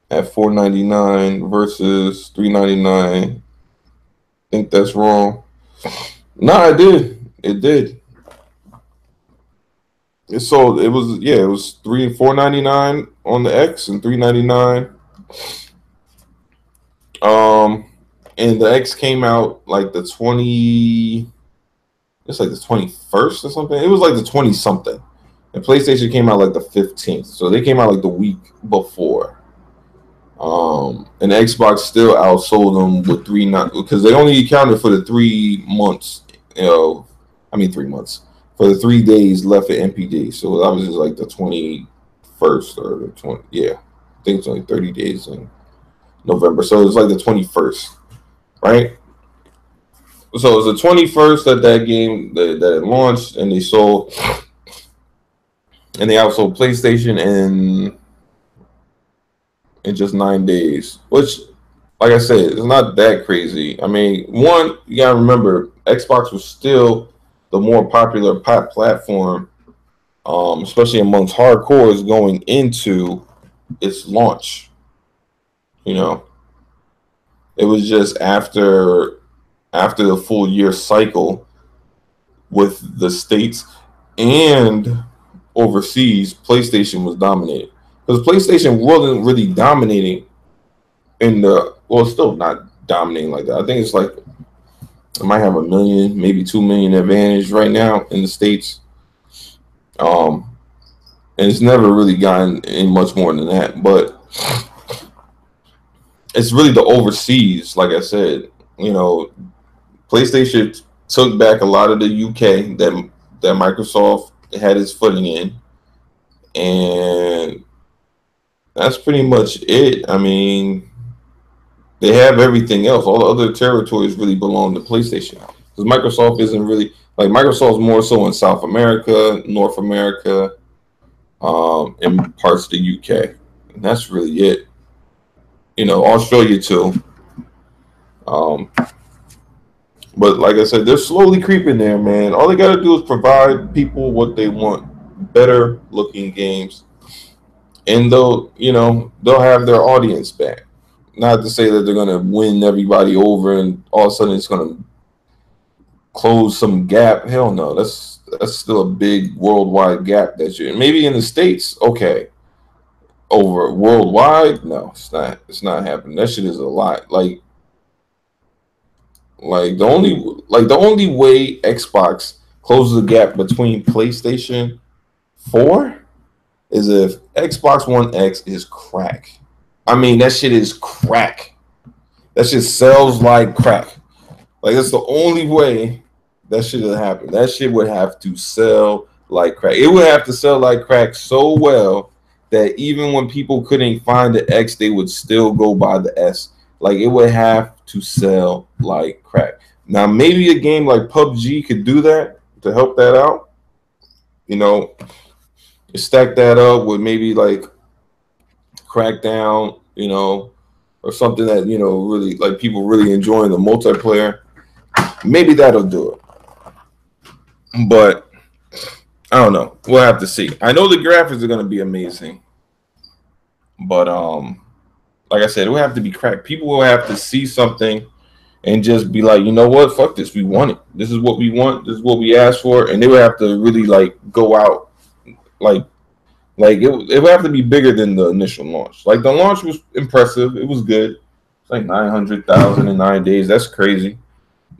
at $4.99 versus $3.99. Think that's wrong. No, it did. It did. It sold. It was, yeah. It was $4.99 on the X and $3.99. Um, and the X came out like the 20. It's like the 21st or something. It was like the 20 something. And PlayStation came out like the 15th. So they came out like the week before. And Xbox still outsold them with because they only accounted for the 3 months. I mean 3 months for the 3 days left at MPD. So that was just like the 21st or the 20. Yeah, I think it's only 30 days in November. So it was like the 21st, right? So it was the 21st that game that it launched, and they outsold PlayStation in just 9 days, which, like I said, it's not that crazy. I mean, one, you gotta remember, Xbox was still the more popular platform, especially amongst hardcores going into its launch. You know, it was just after the full year cycle with the states and overseas, PlayStation was dominating, because PlayStation wasn't really dominating still not dominating like that. I think it's like it might have a million, maybe 2 million advantage right now in the states. And it's never really gotten in much more than that. But it's really the overseas, like I said, PlayStation took back a lot of the UK that Microsoft had its footing in, and that's pretty much it. I mean, they have everything else. All the other territories really belong to PlayStation, because Microsoft isn't really like Microsoft's more so in South America, North America, and parts of the UK, and that's really it. Australia too. Um, but like I said, they're slowly creeping there, man. All they got to do is provide people what they want: better looking games, and they'll have their audience back. Not to say that they're gonna win everybody over, and all of a sudden it's gonna close some gap. Hell no, that's still a big worldwide gap that you maybe in the States, okay. Over worldwide, no, it's not. It's not happening. That shit is a lot. Like the only way Xbox closes the gap between PlayStation 4 is if Xbox One X is crack. I mean, that shit is crack. That shit sells like crack. Like, that's the only way That shit would happen. That shit would have to sell like crack. It would have to sell like crack so well that even when people couldn't find the X, they would still go buy the S. Like it would have to sell like crack. Now maybe a game like PUBG could do that to help that out. You know, stack that up with maybe like Crackdown, you know, or something that, you know, really like people really enjoying the multiplayer. Maybe that'll do it. But I don't know. We'll have to see. I know the graphics are gonna be amazing. But like I said, it will have to be cracked. People will have to see something and just be like, you know what, fuck this. We want it. This is what we want. This is what we asked for. And they would have to really like go out like it would have to be bigger than the initial launch. Like the launch was impressive. It was good. It's like 900,000 in 9 days. That's crazy.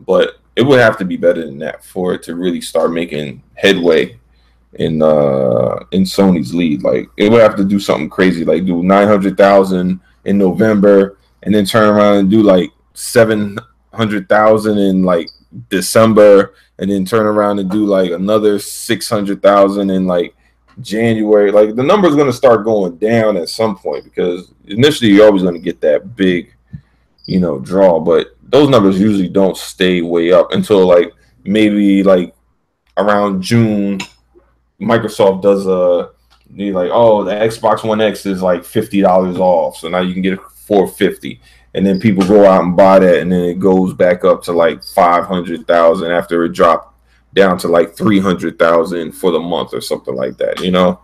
But it would have to be better than that for it to really start making headway in Sony's lead. Like it would have to do something crazy, like do 900,000 in November, and then turn around and do like 700,000 in like December, and then turn around and do like another 600,000 in like January. Like the number is going to start going down at some point because initially you're always going to get that big, you know, draw, but those numbers usually don't stay way up until like maybe like around June. Microsoft does they're like, oh, the Xbox One X is like $50 off, so now you can get it for $450, and then people go out and buy that, and then it goes back up to like 500,000 after it dropped down to like 300,000 for the month or something like that, you know.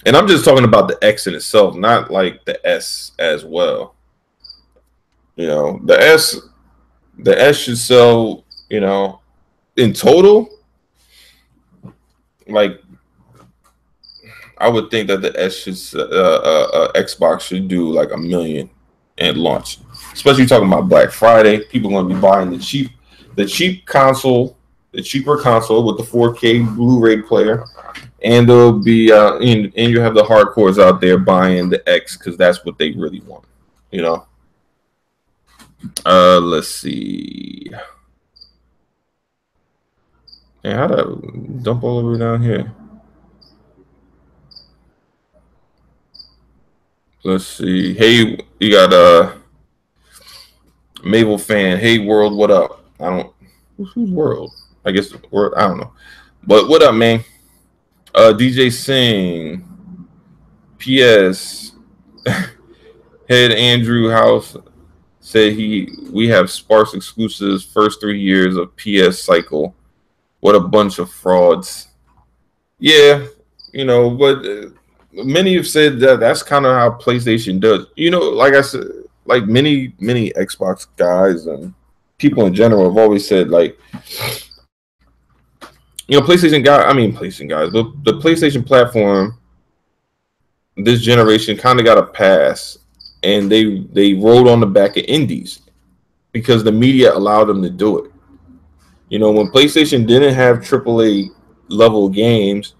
And I'm just talking about the X in itself, not like the S as well. You know, the S should sell, you know, in total. Like, I would think that the S should, Xbox should do like 1 million at launch. Especially talking about Black Friday, people are going to be buying the cheap console, the cheaper console with the 4K Blu-ray player, and there'll be and you have the hardcores out there buying the X because that's what they really want. You know. Let's see. Hey, how do I dump all the way down here? Let's see. Hey, you got Mabel fan. Hey world, what up? I don't who's world? I guess world, I don't know. But what up, man? DJ Singh. PS Head Andrew House said we have sparse exclusives first 3 years of PS cycle. What a bunch of frauds. Yeah, you know, but many have said that that's kind of how PlayStation does. You know, like I said, like many Xbox guys and people in general have always said, like, you know, PlayStation guys, but the PlayStation platform this generation kind of got a pass, and they rode on the back of indies because the media allowed them to do it. You know, when PlayStation didn't have AAA level games,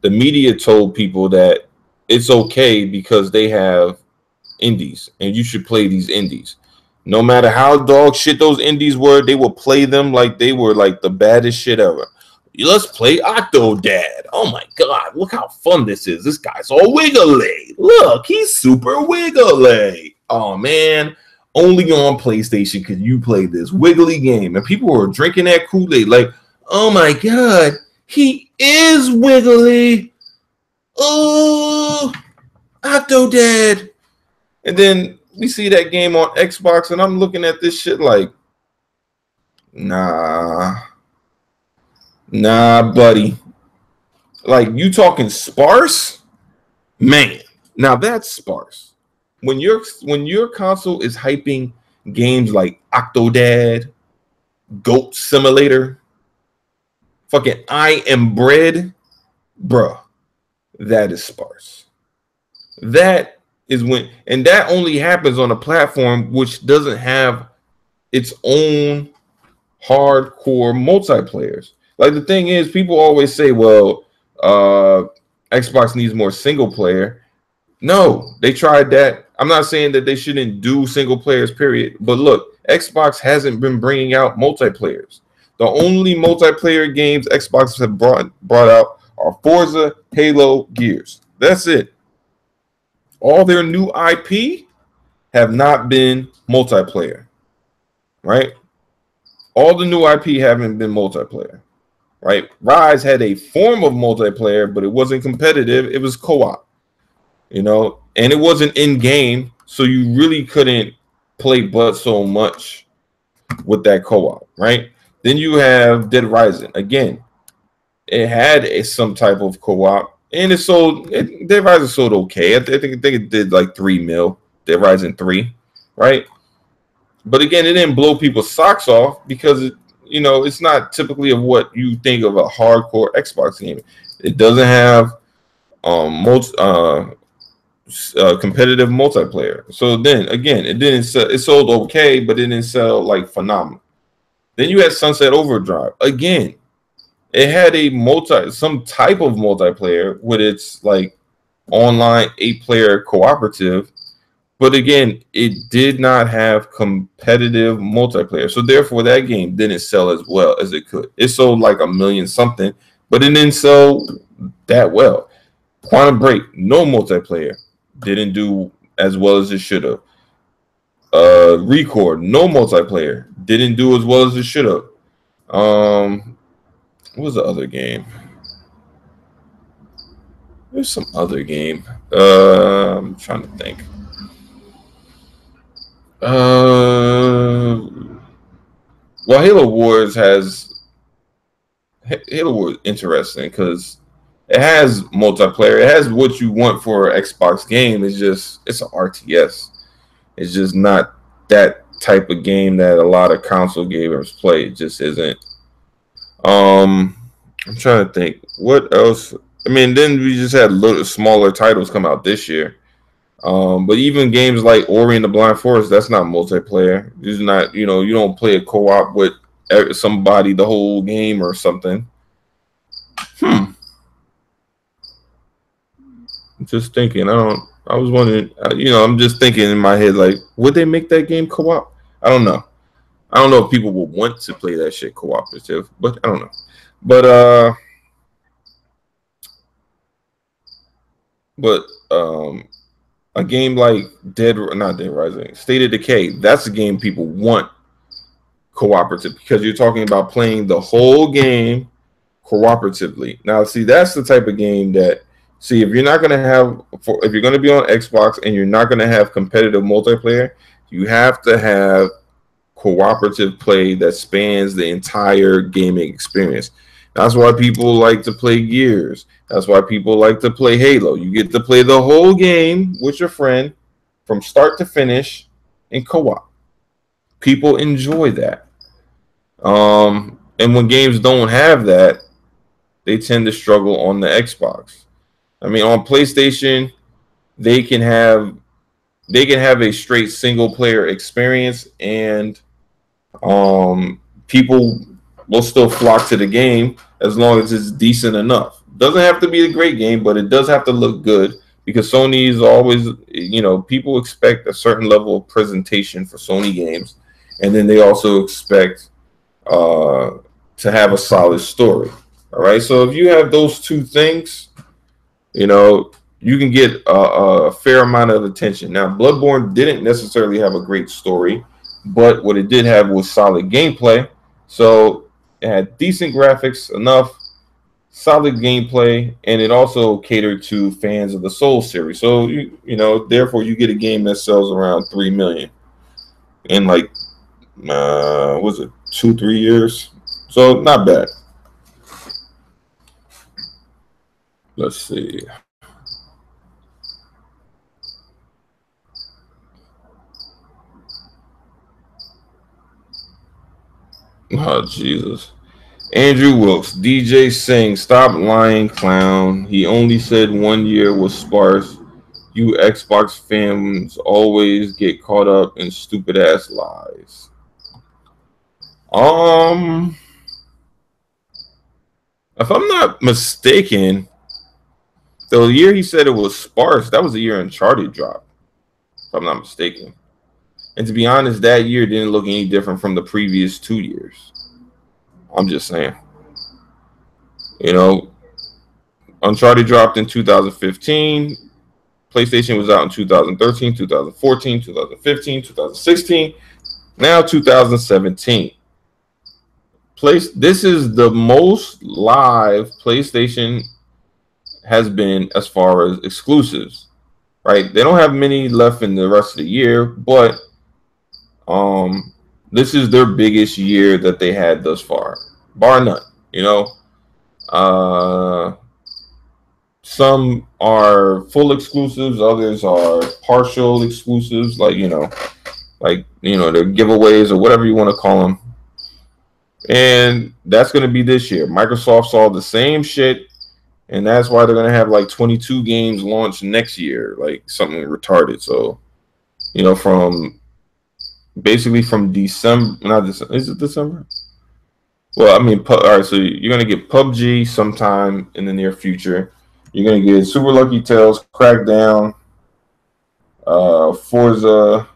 the media told people that it's okay because they have indies and you should play these indies. No matter how dog shit those indies were, they will play them like they were like the baddest shit ever. Let's play Octodad. Oh my god, look how fun this is. This guy's all wiggly. Look, he's super wiggly. Oh man. Only on PlayStation could you play this wiggly game. And people were drinking that Kool-Aid like, oh my god, he is wiggly. Oh, Octodad. And then we see that game on Xbox, and I'm looking at this shit like, nah, buddy. Like, you talking sparse? Man, now that's sparse. When your console is hyping games like Octodad, Goat Simulator, fucking I Am Bread, bruh, that is sparse. That is when, and that only happens on a platform which doesn't have its own hardcore multiplayers. Like the thing is, people always say, well, Xbox needs more single player. No, they tried that. I'm not saying that they shouldn't do single players, period. But look, Xbox hasn't been bringing out multiplayers. The only multiplayer games Xbox have brought out are Forza, Halo, Gears. That's it. All their new IP have not been multiplayer, right? All the new IP haven't been multiplayer, right? Rise had a form of multiplayer, but it wasn't competitive. It was co-op, and it wasn't in game, so you really couldn't play but so much with that co-op, right? Then you have Dead Rising. Again, it had some type of co-op, and Dead Rising sold okay. I think it did like 3 mil. Dead Rising 3, right? But again, it didn't blow people's socks off because it's not typically of what you think of a hardcore Xbox game. It doesn't have competitive multiplayer. So then again, it didn't sell, it sold okay, but it didn't sell like phenomenal. Then you had Sunset Overdrive. Again, it had some type of multiplayer with its like online 8-player cooperative. But again, it did not have competitive multiplayer. So therefore, that game didn't sell as well as it could. It sold like 1 million something, but it didn't sell that well. Quantum Break, no multiplayer, didn't do as well as it should have. Record, no multiplayer, didn't do as well as it should have. What was the other game? There's some other game. I'm trying to think. Well, Halo Wars interesting because it has multiplayer. It has what you want for an Xbox game. It's an RTS. It's just not that type of game that a lot of console gamers play. It just isn't. I'm trying to think what else. I mean, then we just had little smaller titles come out this year. But even games like Ori and the Blind Forest, that's not multiplayer. It's not, you don't play a co-op with somebody the whole game or something. I'm just thinking. I was wondering. I'm just thinking in my head, like, would they make that game co-op? I don't know. I don't know if people would want to play that shit cooperative, but I don't know. But a game like not Dead Rising, State of Decay, that's a game people want cooperative because you're talking about playing the whole game cooperatively. Now, see, that's the type of game that, if you're not going to have, if you're going to be on Xbox and you're not going to have competitive multiplayer, you have to have cooperative play that spans the entire gaming experience. That's why people like to play Gears. That's why people like to play Halo. You get to play the whole game with your friend from start to finish in co-op. People enjoy that. And when games don't have that, they tend to struggle on the Xbox. I mean, on PlayStation, they can have a straight single player experience, and people will still flock to the game as long as it's decent enough. Doesn't have to be a great game, but it does have to look good because Sony is always, people expect a certain level of presentation for Sony games, and then they also expect to have a solid story. All right, so if you have those two things, you can get a fair amount of attention. Now, Bloodborne didn't necessarily have a great story, but what it did have was solid gameplay. So it had decent graphics, enough solid gameplay, and it also catered to fans of the Souls series. So therefore, you get a game that sells around 3 million in like was it 2-3 years? So not bad. Let's see. Oh, Jesus. Andrew Wilkes, DJ Singh, stop lying, clown. He only said 1 year was sparse. You Xbox fans always get caught up in stupid ass lies. If I'm not mistaken, the year he said it was sparse, that was the year Uncharted dropped. If I'm not mistaken. And to be honest, that year didn't look any different from the previous 2 years. I'm just saying. You know, Uncharted dropped in 2015. PlayStation was out in 2013, 2014, 2015, 2016, now 2017. This is the most live PlayStation has been as far as exclusives, right? They don't have many left in the rest of the year, but this is their biggest year that they had thus far, bar none. You know, some are full exclusives, others are partial exclusives, like their giveaways or whatever you want to call them. And that's going to be this year. Microsoft saw the same shit, and that's why they're going to have like 22 games launched next year, like something retarded. So, from basically from December, not December, is it December? Well, I mean, all right, so you're going to get PUBG sometime in the near future. You're going to get Super Lucky Tales, Crackdown, Forza,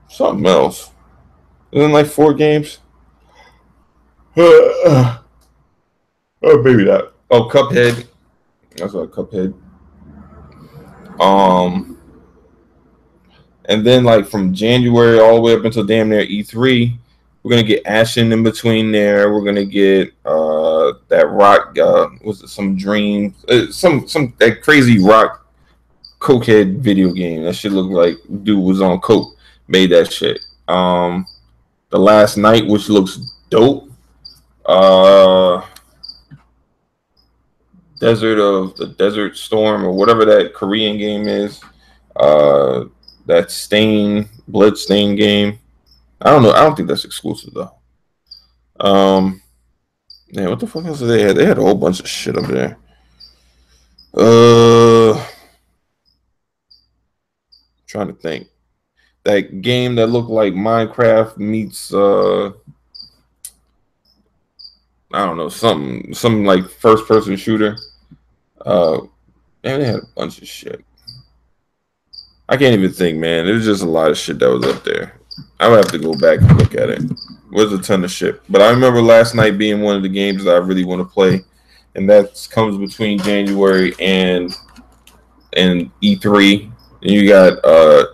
something else. Isn't it like 4 games? Oh, maybe not. Oh, Cuphead. That's what Cuphead. And then like from January all the way up until damn near E3, we're gonna get Ashen in between there. We're gonna get that rock. Was it some dream? Some that crazy rock cokehead video game. That shit looked like dude was on coke. Made that shit. The Last Night, which looks dope. Desert Storm or whatever that Korean game is. That Bloodstain game. I don't know. I don't think that's exclusive though. Man, what the fuck else did they have? They had a whole bunch of shit up there. Trying to think. That game that looked like Minecraft meets I don't know, some like first person shooter. Man, they had a bunch of shit. I can't even think, man. There's just a lot of shit that was up there. I would have to go back and look at it. Was a ton of shit. But I remember Last Night being one of the games that I really want to play. And that comes between January and E3. And you got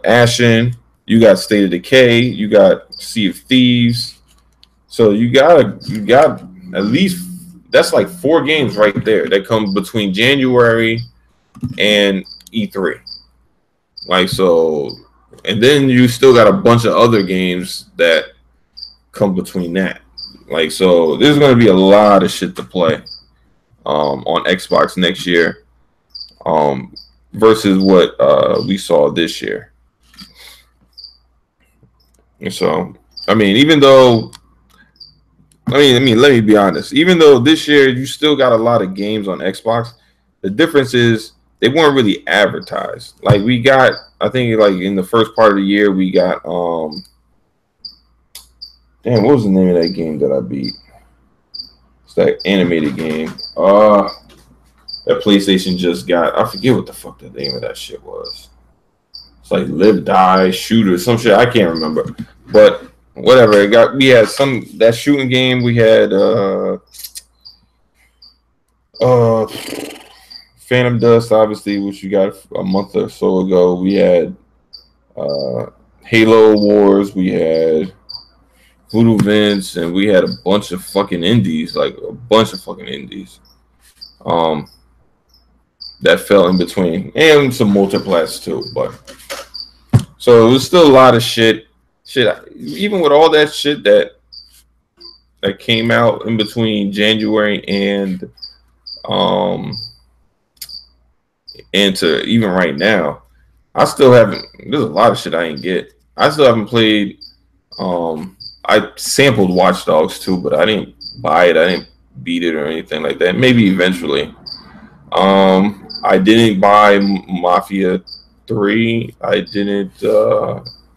Ashen, you got State of Decay, you got Sea of Thieves. So you got at least, that's like 4 games right there that come between January and E3. Like, so, and then you still got a bunch of other games that come between that. Like, so there's going to be a lot of shit to play on Xbox next year versus what we saw this year. And so, I mean, let me be honest. Even though this year you still got a lot of games on Xbox, the difference is they weren't really advertised. Like we got, I think like in the first part of the year we got damn, what was the name of that game that I beat? It's that animated game. That PlayStation just got, I forget what the fuck the name of that shit was. It's like Live Die Shoot or some shit. I can't remember. But whatever. We had that shooting game, we had Phantom Dust, obviously, which you got a month or so ago. We had Halo Wars, we had Voodoo Vince, and we had a bunch of fucking indies, that fell in between, and some multiplats too. But so it was still a lot of shit. Even with all that shit that came out in between January and to even right now, I still haven't. There's a lot of shit I ain't get. I still haven't played. I sampled Watch Dogs 2, but I didn't buy it. I didn't beat it or anything like that. Maybe eventually. I didn't buy Mafia 3. I didn't.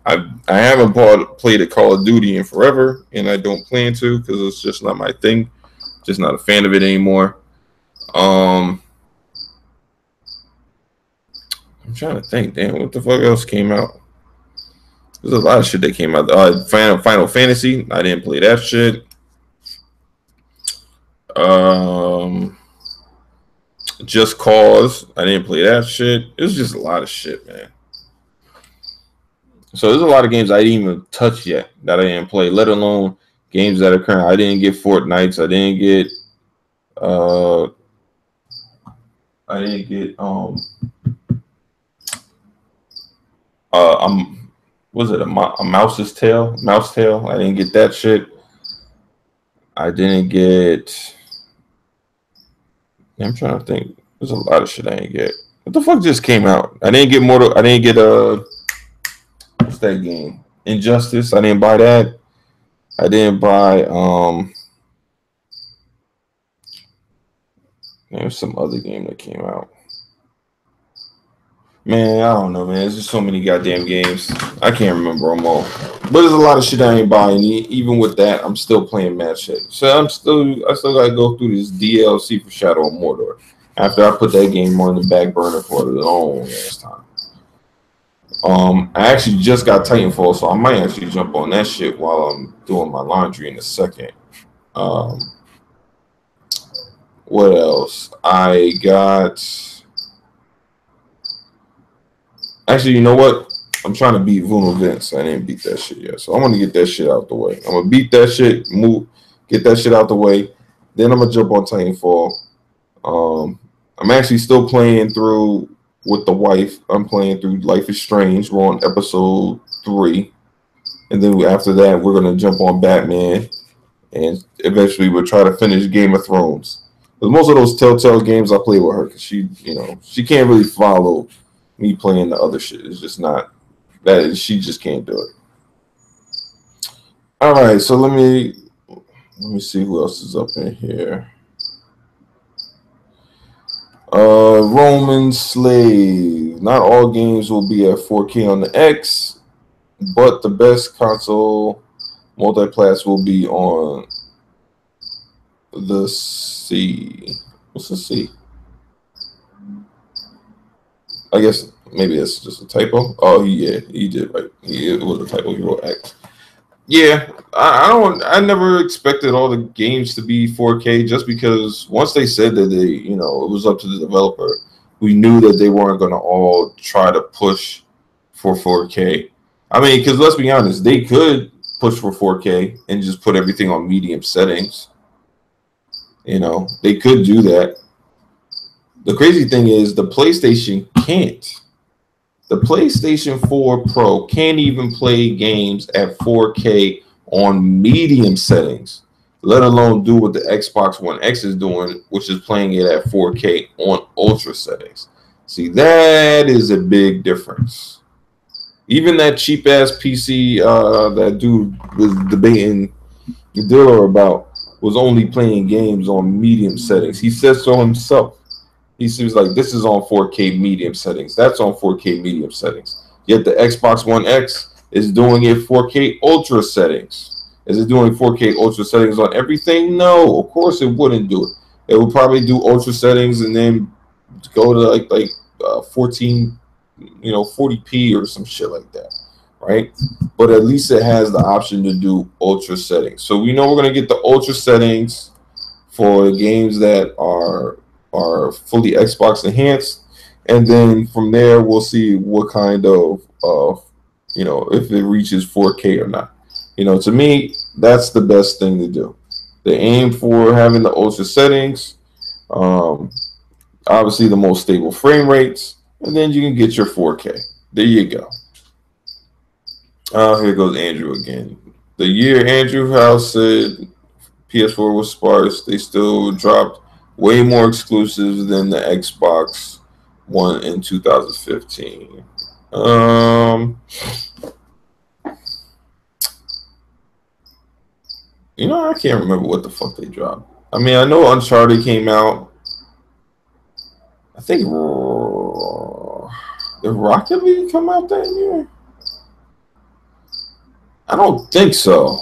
I haven't played a Call of Duty in forever, and I don't plan to because it's just not my thing. Just not a fan of it anymore. I'm trying to think. Damn, what the fuck else came out? There's a lot of shit that came out. Final Fantasy. I didn't play that shit. Just Cause. I didn't play that shit. It was just a lot of shit, man. So there's a lot of games I didn't even touch yet that I didn't play, let alone games that are current. I didn't get Fortnites. I didn't get. Was it a Mouse's Tail? Mouse Tail. I didn't get that shit. I didn't get. I'm trying to think. There's a lot of shit I didn't get. What the fuck just came out? I didn't get Mortal. I didn't get what's that game? Injustice. I didn't buy that. I didn't buy There's some other game that came out. Man, I don't know, man. There's just so many goddamn games. I can't remember them all. But there's a lot of shit I ain't buying. Even with that, I'm still playing mad shit. So I still gotta go through this DLC for Shadow of Mordor. After I put that game on the back burner for a long ass time. I actually just got Titanfall, so I might actually jump on that shit while I'm doing my laundry in a second. What else? I got. Actually, you know what? I'm trying to beat Vuno Vince. I didn't beat that shit yet, so I'm gonna get that shit out the way. I'm gonna beat that shit, get that shit out the way. Then I'm gonna jump on Titanfall. I'm actually still playing through with the wife. I'm playing through Life is Strange. We're on episode 3, and then after that, we're gonna jump on Batman, and eventually we'll try to finish Game of Thrones. But most of those Telltale games I play with her because she can't really follow me playing the other shit. It's just not that she just can't do it. All right, so let me see who else is up in here. Roman Slave. Not all games will be at 4K on the X, but the best console multiplats will be on the C. What's the C? I guess maybe that's just a typo. Oh yeah, he did right. It was a typo. He wrote X. Yeah, I never expected all the games to be 4K just because once they said that it was up to the developer, we knew that they weren't going to all try to push for 4K. I mean, because let's be honest, they could push for 4K and just put everything on medium settings. They could do that. The crazy thing is the PlayStation can't. The PlayStation 4 Pro can't even play games at 4K on medium settings, let alone do what the Xbox One X is doing, which is playing it at 4K on ultra settings. See, that is a big difference. Even that cheap-ass PC that dude was debating the dealer about was only playing games on medium settings. He says so himself. He seems like this is on 4K medium settings. That's on 4K medium settings. Yet the Xbox One X is doing it 4K ultra settings. Is it doing 4K ultra settings on everything? No, of course it wouldn't do it. It would probably do ultra settings and then go to like 14, 40p or some shit like that, right? But at least it has the option to do ultra settings. So we know we're gonna get the ultra settings for games that are fully Xbox enhanced, and then from there we'll see what kind of if it reaches 4K or not. To me, that's the best thing to do. They aim for having the ultra settings, obviously the most stable frame rates, and then you can get your 4K. There you go. Here goes Andrew again. The year Andrew House said PS4 was sparse, they still dropped way more exclusives than the Xbox One in 2015. I can't remember what the fuck they dropped. I mean, I know Uncharted came out. I think did Rocket League come out that year? I don't think so.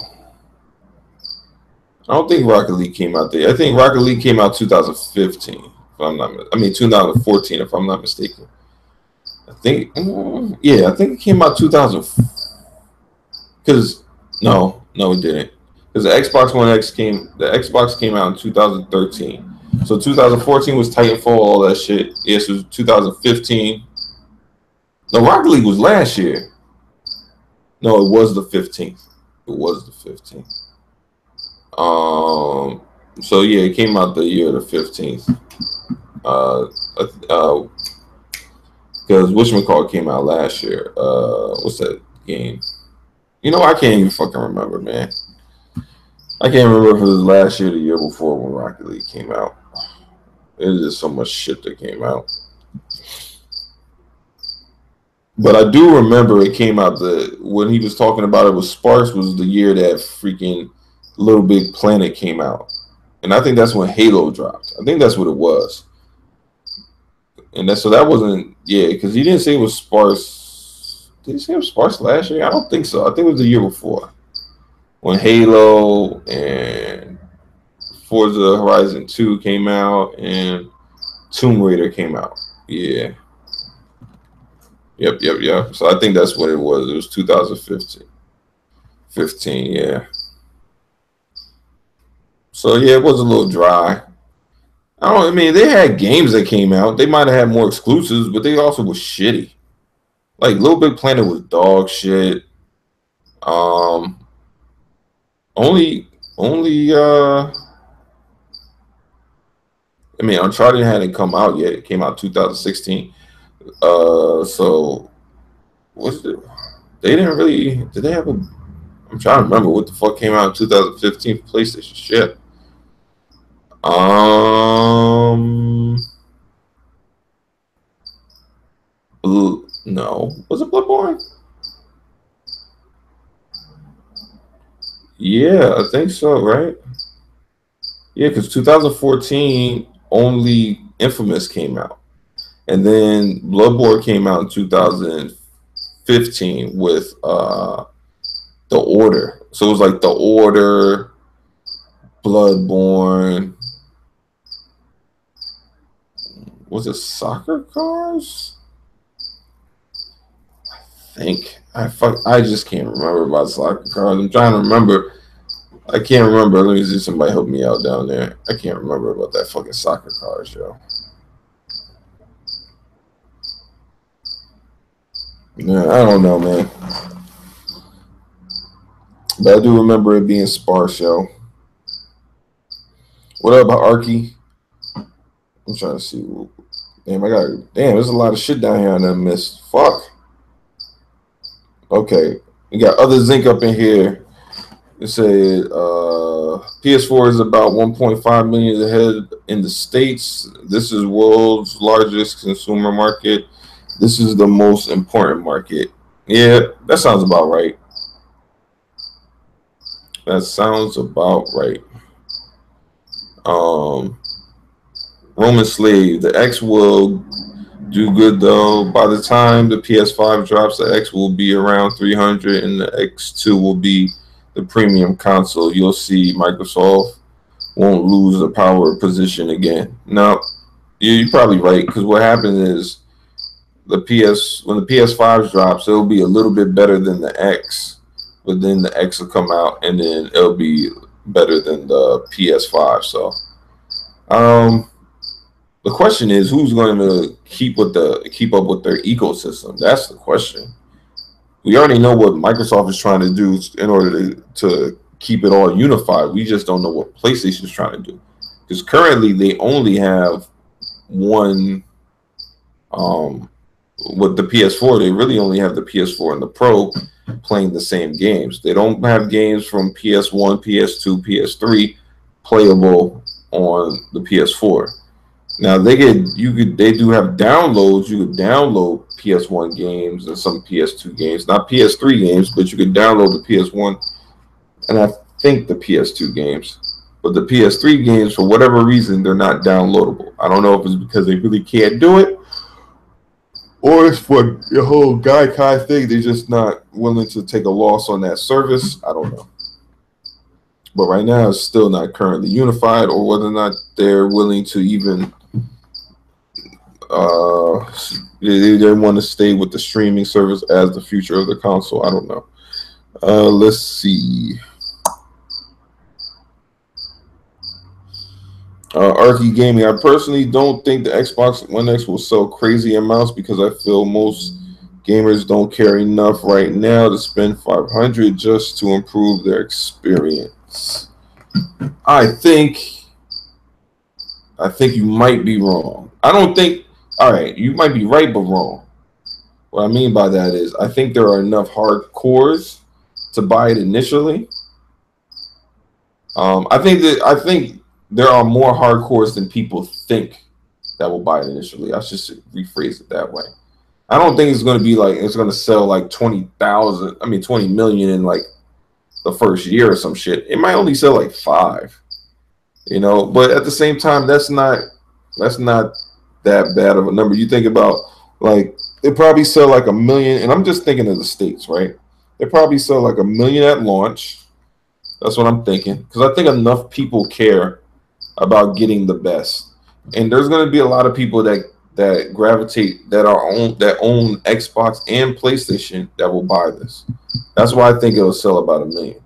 I don't think Rocket League came out there. I think Rocket League came out 2015. If I'm not, 2014. If I'm not mistaken. I think it came out 2000. Because no, it didn't. Because the Xbox came out in 2013. So 2014 was Titanfall, all that shit. Yes, it was 2015. No, Rocket League was last year. No, it was the 15th. It was the 15th. So yeah, it came out the year of the 15th. Because whatchamacallit came out last year. What's that game? You know, I can't even fucking remember, man. I can't remember if it was last year or the year before when Rocket League came out. There's just so much shit that came out. But I do remember it came out when he was talking about it with Sparks was the year that freaking Little Big Planet came out. And I think that's when Halo dropped. I think that's what it was. And so that wasn't, yeah, because he didn't say it was Sparks. Did he say it was Sparks last year? I don't think so. I think it was the year before. When Halo and Forza Horizon 2 came out and Tomb Raider came out. Yeah. Yep. So I think that's what it was. It was 2015. 15, yeah. So yeah, it was a little dry. I mean, they had games that came out. They might have had more exclusives, but they also was shitty. Like Little Big Planet was dog shit. Only I mean, Uncharted hadn't come out yet. It came out 2016. So what's it? They didn't really. Did they have a? I'm trying to remember what the fuck came out in 2015 for PlayStation. Shit. No. Was it Bloodborne? Yeah, I think so. Right. Yeah, because 2014 only Infamous came out, and then Bloodborne came out in 2015 with The Order. So it was like The Order, Bloodborne. Was it Soccer Cars? I think. I just can't remember about Soccer Cars. I'm trying to remember. I can't remember. Let me see, somebody help me out down there. I can't remember about that fucking Soccer Cars, yo. Yeah, I don't know, man. But I do remember it being sparse, yo. What up, Arky? I'm trying to see. Damn, there's a lot of shit down here I done missed. Fuck. Okay. We got other zinc up in here. It said PS4 is about 1.5 million ahead in the States. This is world's largest consumer market. This is the most important market. Yeah, that sounds about right. That sounds about right. Roman Slave. The X will do good though. By the time the PS5 drops, the X will be around 300 and the X2 will be the premium console. You'll see Microsoft won't lose the power position again. No, you're probably right, because what happens is when the PS5 drops, it'll be a little bit better than the X, but then the X will come out and then it'll be better than the PS5. So the question is, who's going to keep up with their ecosystem? That's the question. We already know what Microsoft is trying to do in order to keep it all unified. We just don't know what PlayStation is trying to do, because currently they only have one. With the PS4, they really only have the PS4 and the Pro playing the same games. They don't have games from PS1, PS2, PS3 playable on the PS4. Now they do have downloads. You could download PS1 games and some PS2 games, not PS3 games, but you could download the PS1 and I think the PS2 games. But the PS3 games, for whatever reason, they're not downloadable. I don't know if it's because they really can't do it, or it's for the whole Gaikai thing. They're just not willing to take a loss on that service. I don't know. But right now, it's still not currently unified, or whether or not they're willing to even they want to stay with the streaming service as the future of the console. I don't know. Let's see. Arky Gaming. I personally don't think the Xbox One X will sell crazy amounts because I feel most gamers don't care enough right now to spend $500 just to improve their experience. I think you might be wrong. I don't think. All right, you might be right but wrong. What I mean by that is, I think there are enough hardcores to buy it initially. I think there are more hardcores than people think that will buy it initially. I should rephrase it that way. I don't think it's going to be like it's going to sell like 20,000. I mean 20 million in like the first year or some shit. It might only sell like 5. You know, but at the same time, that's not that bad of a number. You think about like they probably sell like 1 million, and I'm just thinking of the States, right? They probably sell like 1 million at launch. That's what I'm thinking, because I think enough people care about getting the best, and there's going to be a lot of people that gravitate that own Xbox and PlayStation that will buy this. That's why I think it'll sell about 1 million.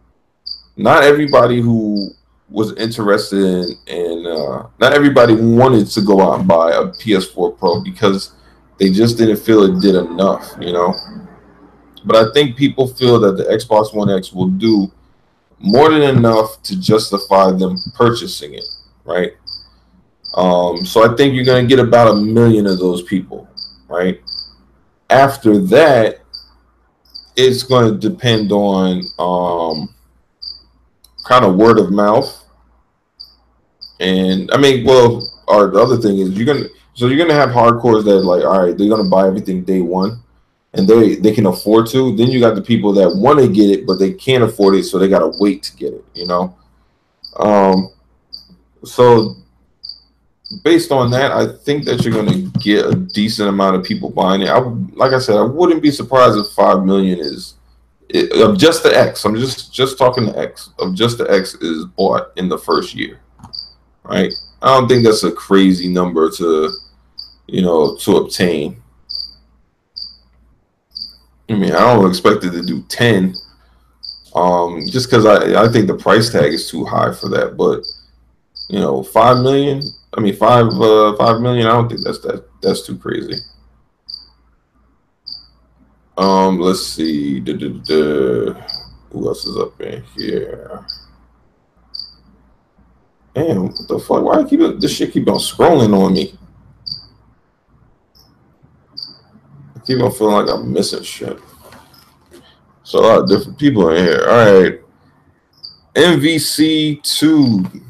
Not everybody who was interested in not everybody wanted to go out and buy a PS4 Pro because they just didn't feel it did enough, you know. But I think people feel that the Xbox One X will do more than enough to justify them purchasing it, right? So I think you're going to get about 1 million of those people, right? After that, it's going to depend on kind of word of mouth. And I mean, well, or the other thing is you're gonna have hardcores that like, all right, they're gonna buy everything day one, and they can afford to. Then you got the people that want to get it but they can't afford it, so they gotta wait to get it. You know, so based on that, I think that you're gonna get a decent amount of people buying it. Like I said, I wouldn't be surprised if 5 million is of just the X. I'm just talking the X of just the X is bought in the first year. Right? I don't think that's a crazy number to obtain. I mean, I don't expect it to do 10, just because I think the price tag is too high for that. But 5 million. I mean, 5 million. I don't think that's too crazy. Let's see. Who else is up in here? Damn, what the fuck? Why this shit keep on scrolling on me? I keep on feeling like I'm missing shit. So a lot of different people in here. All right. MVC2.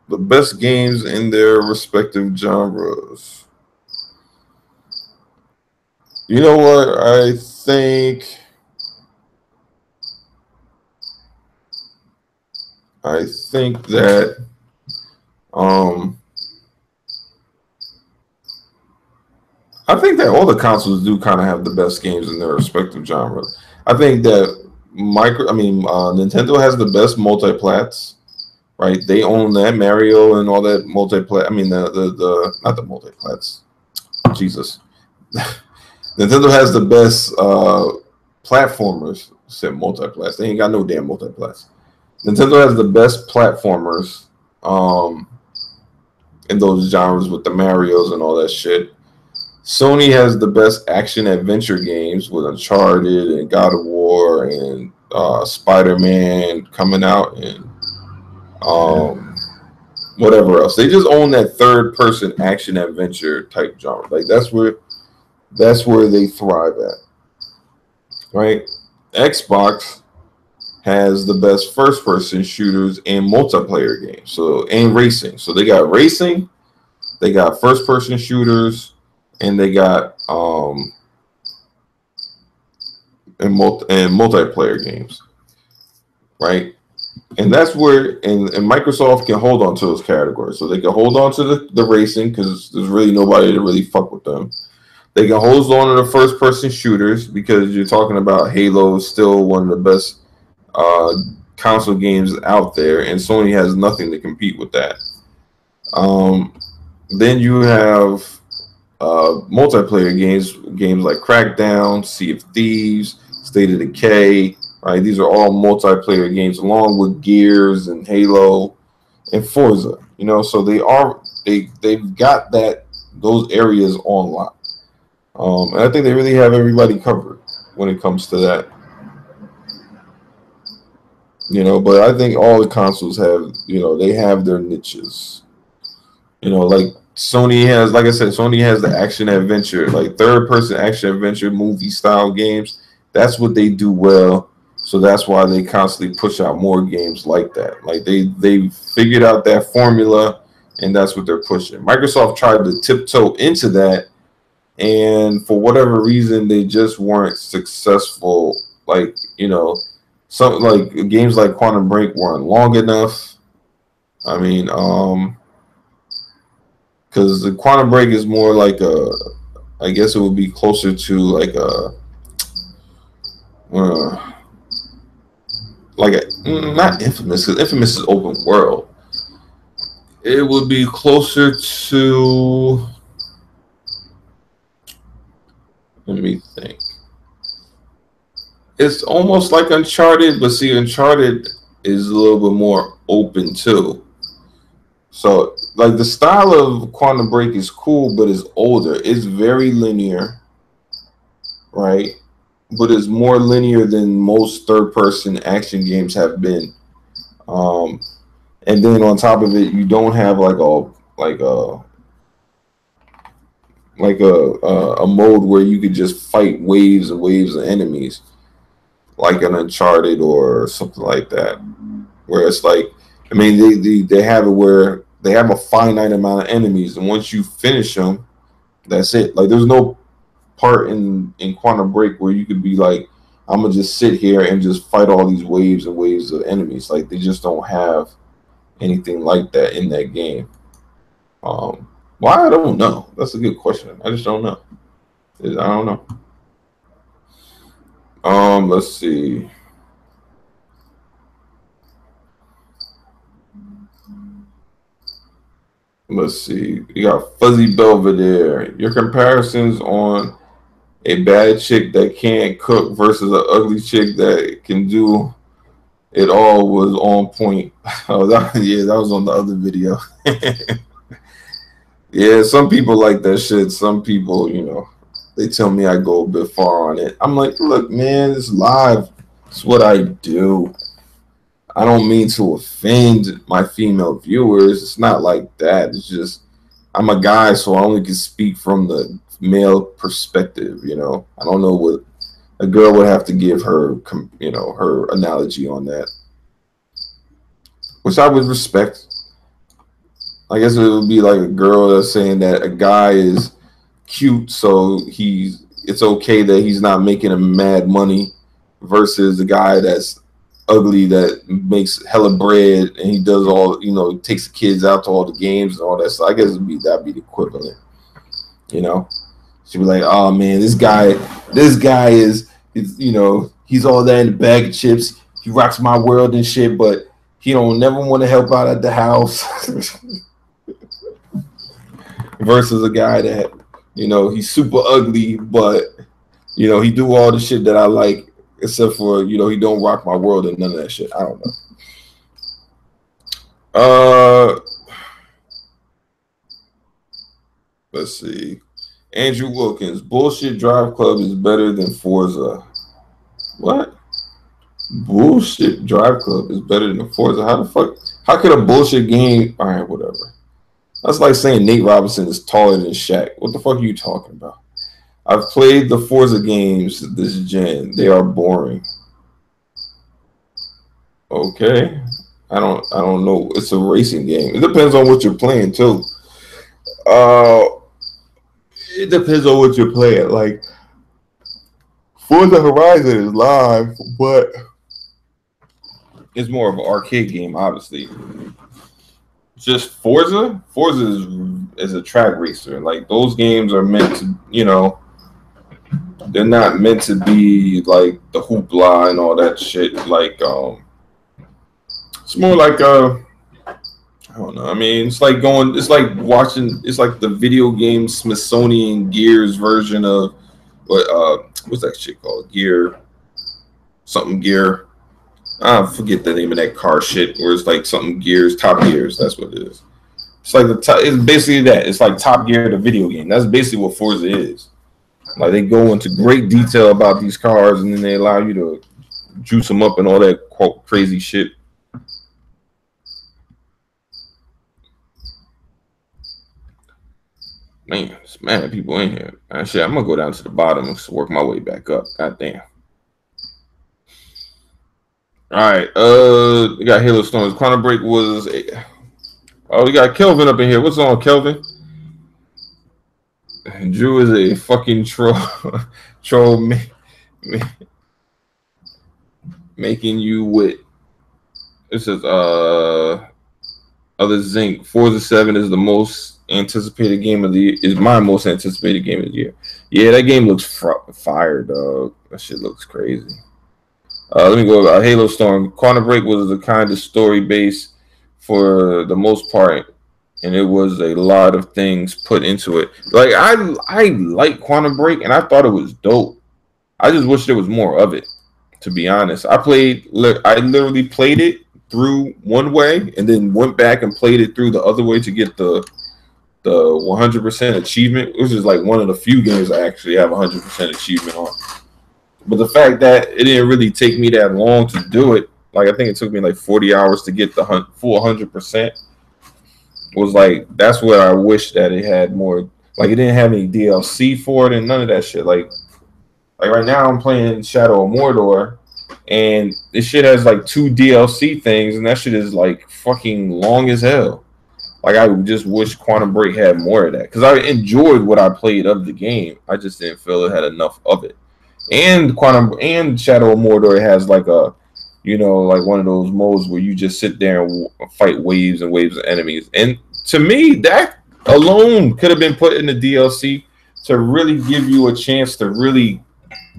The best games in their respective genres. You know what? I think that I think that all the consoles do kind of have the best games in their respective genres. I think that Nintendo has the best multiplats, right? They own that Mario and all that multiplat. I mean the not the multiplats. Jesus, Nintendo has the best platformers. Said multiplats. They ain't got no damn multiplats. Nintendo has the best platformers in those genres with the Marios and all that shit. Sony has the best action adventure games with Uncharted and God of War and Spider-Man coming out and whatever else. They just own that third-person action adventure type genre. Like that's where they thrive at, right? Xbox has the best first-person shooters and multiplayer games, and racing. So they got racing, they got first-person shooters, and they got and multiplayer games, right? And that's where and Microsoft can hold on to those categories. So they can hold on to the racing because there's really nobody to really fuck with them. They can hold on to the first-person shooters because you're talking about Halo is still one of the best console games out there, and Sony has nothing to compete with that. Then you have multiplayer games like Crackdown, Sea of Thieves, State of Decay, right? These are all multiplayer games, along with Gears and Halo and Forza. You know, so they've got those areas on lock. And I think they really have everybody covered when it comes to that. You know, but I think all the consoles have, you know, they have their niches. You know, like Sony has, like I said, Sony has the action adventure, like third person action adventure movie style games. That's what they do well. So that's why they constantly push out more games like that. Like they figured out that formula, and that's what they're pushing. Microsoft tried to tiptoe into that, and for whatever reason, they just weren't successful. Like, you know, some like games like Quantum Break weren't long enough. I mean, because the Quantum Break is more like I guess it would be closer to like not Infamous, because Infamous is open world. It would be closer to, let me think. It's almost like Uncharted, but see, Uncharted is a little bit more open too. So, like, the style of Quantum Break is cool, but it's older. It's very linear, right? But it's more linear than most third-person action games have been. And then on top of it, you don't have a mode where you could just fight waves and waves of enemies, like an Uncharted or something like that, where it's like, I mean, they have it where they have a finite amount of enemies, and once you finish them, that's it. Like, there's no part in Quantum Break where you could be like, I'm gonna just sit here and just fight all these waves and waves of enemies. Like, they just don't have anything like that in that game. Why? I don't know. That's a good question. I just don't know. I don't know. Let's see. Let's see. You got Fuzzy Belvedere. Your comparisons on a bad chick that can't cook versus an ugly chick that can do it all was on point. Oh, that was on the other video. Yeah, some people like that shit. Some people, you know, they tell me I go a bit far on it. I'm like, look, man, it's live. It's what I do. I don't mean to offend my female viewers. It's not like that. It's just I'm a guy, so I only can speak from the male perspective. You know, I don't know what a girl would have to give her, you know, her analogy on that, which I would respect. I guess it would be like a girl that's saying that a guy is cute, so it's okay that he's not making him mad money, versus a guy that's ugly that makes hella bread and he does all, you know, takes the kids out to all the games and all that. So I guess that'd be the equivalent, you know. She'd be like, oh man, this guy is, you know, he's all that in the bag of chips. He rocks my world and shit, but he don't never want to help out at the house. Versus a guy that, you know, he's super ugly, but, you know, he do all the shit that I like, except for, you know, he don't rock my world and none of that shit. I don't know. Let's see. Andrew Wilkins, Bullshit Drive Club is better than Forza. What? Bullshit Drive Club is better than Forza? How the fuck? How could a bullshit game? All right, whatever. That's like saying Nate Robinson is taller than Shaq. What the fuck are you talking about? I've played the Forza games this gen. They are boring. Okay. I don't know. It's a racing game. It depends on what you're playing too. It depends on what you're playing. Like, Forza Horizon is live, but it's more of an arcade game, obviously. Just Forza is a track racer. Like, those games are meant to, you know, they're not meant to be like the hoopla and all that shit. Like, it's more like I don't know. I mean, it's like watching. It's like the video game Smithsonian Gears version of what's that shit called? Gear something gear. I forget the name of that car shit. Where it's like something gears, Top Gears. That's what it is. It's like it's basically that. It's like Top Gear, the video game. That's basically what Forza is. Like they go into great detail about these cars, and then they allow you to juice them up and all that quote crazy shit. Man, it's mad people in here. Actually, I'm gonna go down to the bottom and work my way back up. God damn. All right, we got Halo Storms. Quantum Break was oh, we got Kelvin up in here. What's on, Kelvin? Drew is a fucking troll, making you wit. This is other Zinc. Forza 7 is the most anticipated game of the year. Is my most anticipated game of the year. Yeah, that game looks fire, dog. That shit looks crazy. Let me go about Halo Storm. Quantum Break was the kind of story base for the most part, and it was a lot of things put into it. Like I like Quantum Break, and I thought it was dope. I just wish there was more of it. To be honest, I literally played it through one way, and then went back and played it through the other way to get the 100% achievement, which is like one of the few games I actually have 100% achievement on. But the fact that it didn't really take me that long to do it, like I think it took me like 40 hours to get the full 100%, was like, that's what I wish that it had more. Like it didn't have any DLC for it and none of that shit. Like right now I'm playing Shadow of Mordor, and this shit has like 2 DLC things, and that shit is like fucking long as hell. Like I just wish Quantum Break had more of that, because I enjoyed what I played of the game. I just didn't feel it had enough of it. And Shadow of Mordor has like a, like one of those modes where you just sit there and fight waves and waves of enemies. And to me, that alone could have been put in the DLC to really give you a chance to really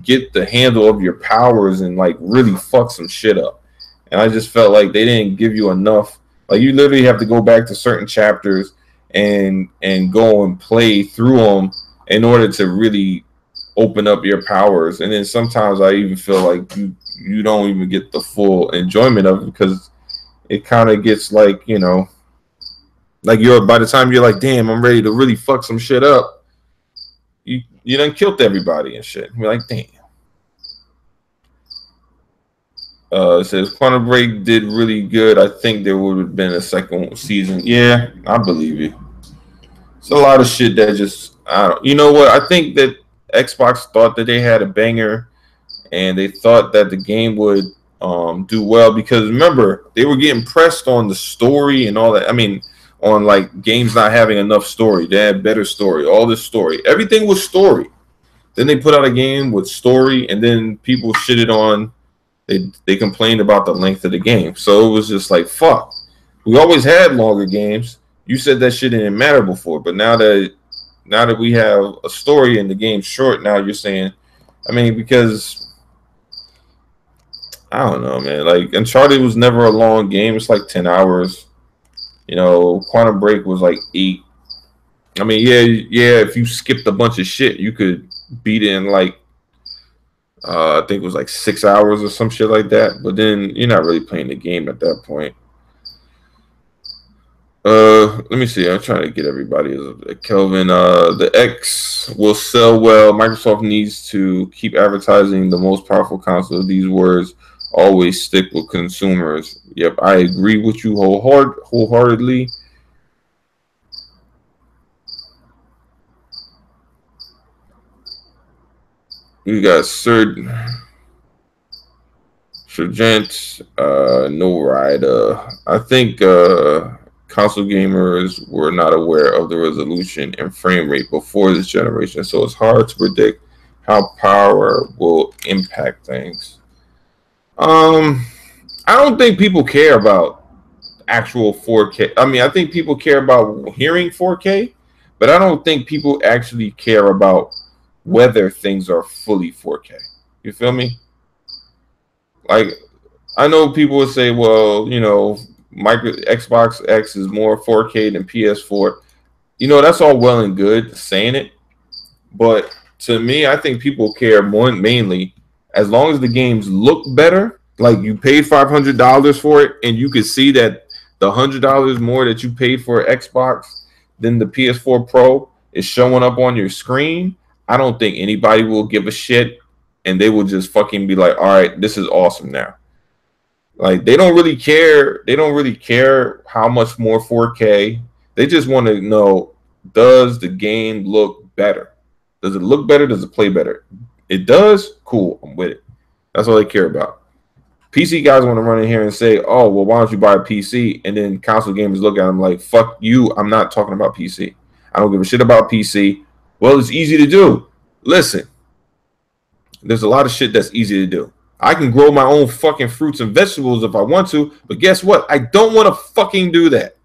get the handle of your powers and like really fuck some shit up. And I just felt like they didn't give you enough. Like you literally have to go back to certain chapters and go and play through them in order to really open up your powers. And then sometimes I even feel like you don't even get the full enjoyment of it, because it kind of gets like, like by the time you're like, damn, I'm ready to really fuck some shit up, you done killed everybody and shit. You're like, damn. It says Quantum Break did really good. I think there would have been a second season. Yeah, I believe you. It's a lot of shit that just, I don't. You know what? I think that Xbox thought that they had a banger, and they thought that the game would do well, because remember, they were getting pressed on the story and all that. I mean, on like games not having enough story. They had better story, all this story. Everything was story. Then they put out a game with story, and then people shitted on. They complained about the length of the game. So it was just like, fuck. We always had longer games. You said that shit didn't matter before, but now that we have a story and the game's short, now you're saying, I mean, because I don't know, man. Like Uncharted was never a long game. It's like 10 hours. Quantum Break was like 8. I mean, yeah. If you skipped a bunch of shit, you could beat it in like, I think it was like 6 hours or some shit like that. But then you're not really playing the game at that point. Let me see. I'm trying to get everybody. Kelvin, the X will sell well. Microsoft needs to keep advertising the most powerful console. These words always stick with consumers. Yep, I agree with you wholeheartedly. We got Sergeant, no rider. I think console gamers were not aware of the resolution and frame rate before this generation, so it's hard to predict how power will impact things. I don't think people care about actual 4K. I mean, I think people care about hearing 4K, but I don't think people actually care about whether things are fully 4K. You feel me? Like, I know people would say, well, Xbox X is more 4K than PS4. That's all well and good saying it, but to me, I think people care mainly as long as the games look better, like you paid $500 for it, and you could see that the $100 more that you paid for Xbox than the PS4 Pro is showing up on your screen, I don't think anybody will give a shit, and they will just fucking be like, all right, this is awesome now. Like they don't really care. They don't really care how much more 4K. They just want to know, does the game look better? Does it look better? Does it play better? It does? Cool. I'm with it. That's all they care about. PC guys want to run in here and say, oh, well, why don't you buy a PC? And then console gamers look at them like, fuck you. I'm not talking about PC. I don't give a shit about PC. Well, it's easy to do. Listen, there's a lot of shit that's easy to do. I can grow my own fucking fruits and vegetables if I want to, but guess what? I don't want to fucking do that.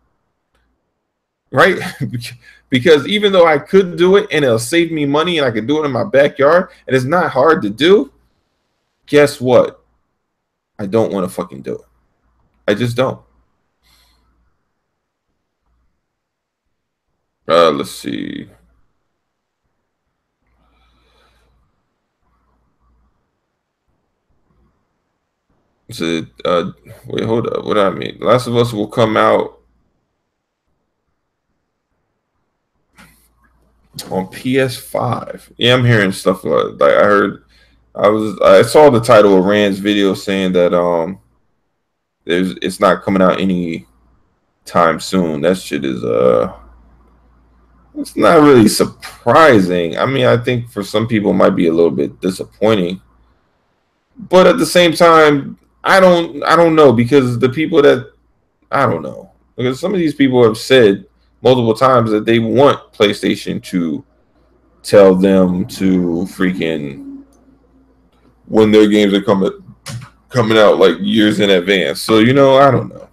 Right? Because even though I could do it and it'll save me money and I could do it in my backyard and it's not hard to do, guess what? I don't want to fucking do it. I just don't. Let's see. So, wait, hold up. What do I mean? Last of Us will come out on PS5. Yeah, I'm hearing stuff like I heard. I saw the title of Rand's video saying that it's not coming out any time soon. That shit is it's not really surprising. I mean, I think for some people it might be a little bit disappointing. But at the same time, I don't know, because the people that I don't know, because some of these people have said multiple times that they want PlayStation to tell them to freaking when their games are coming out like years in advance. So I don't know.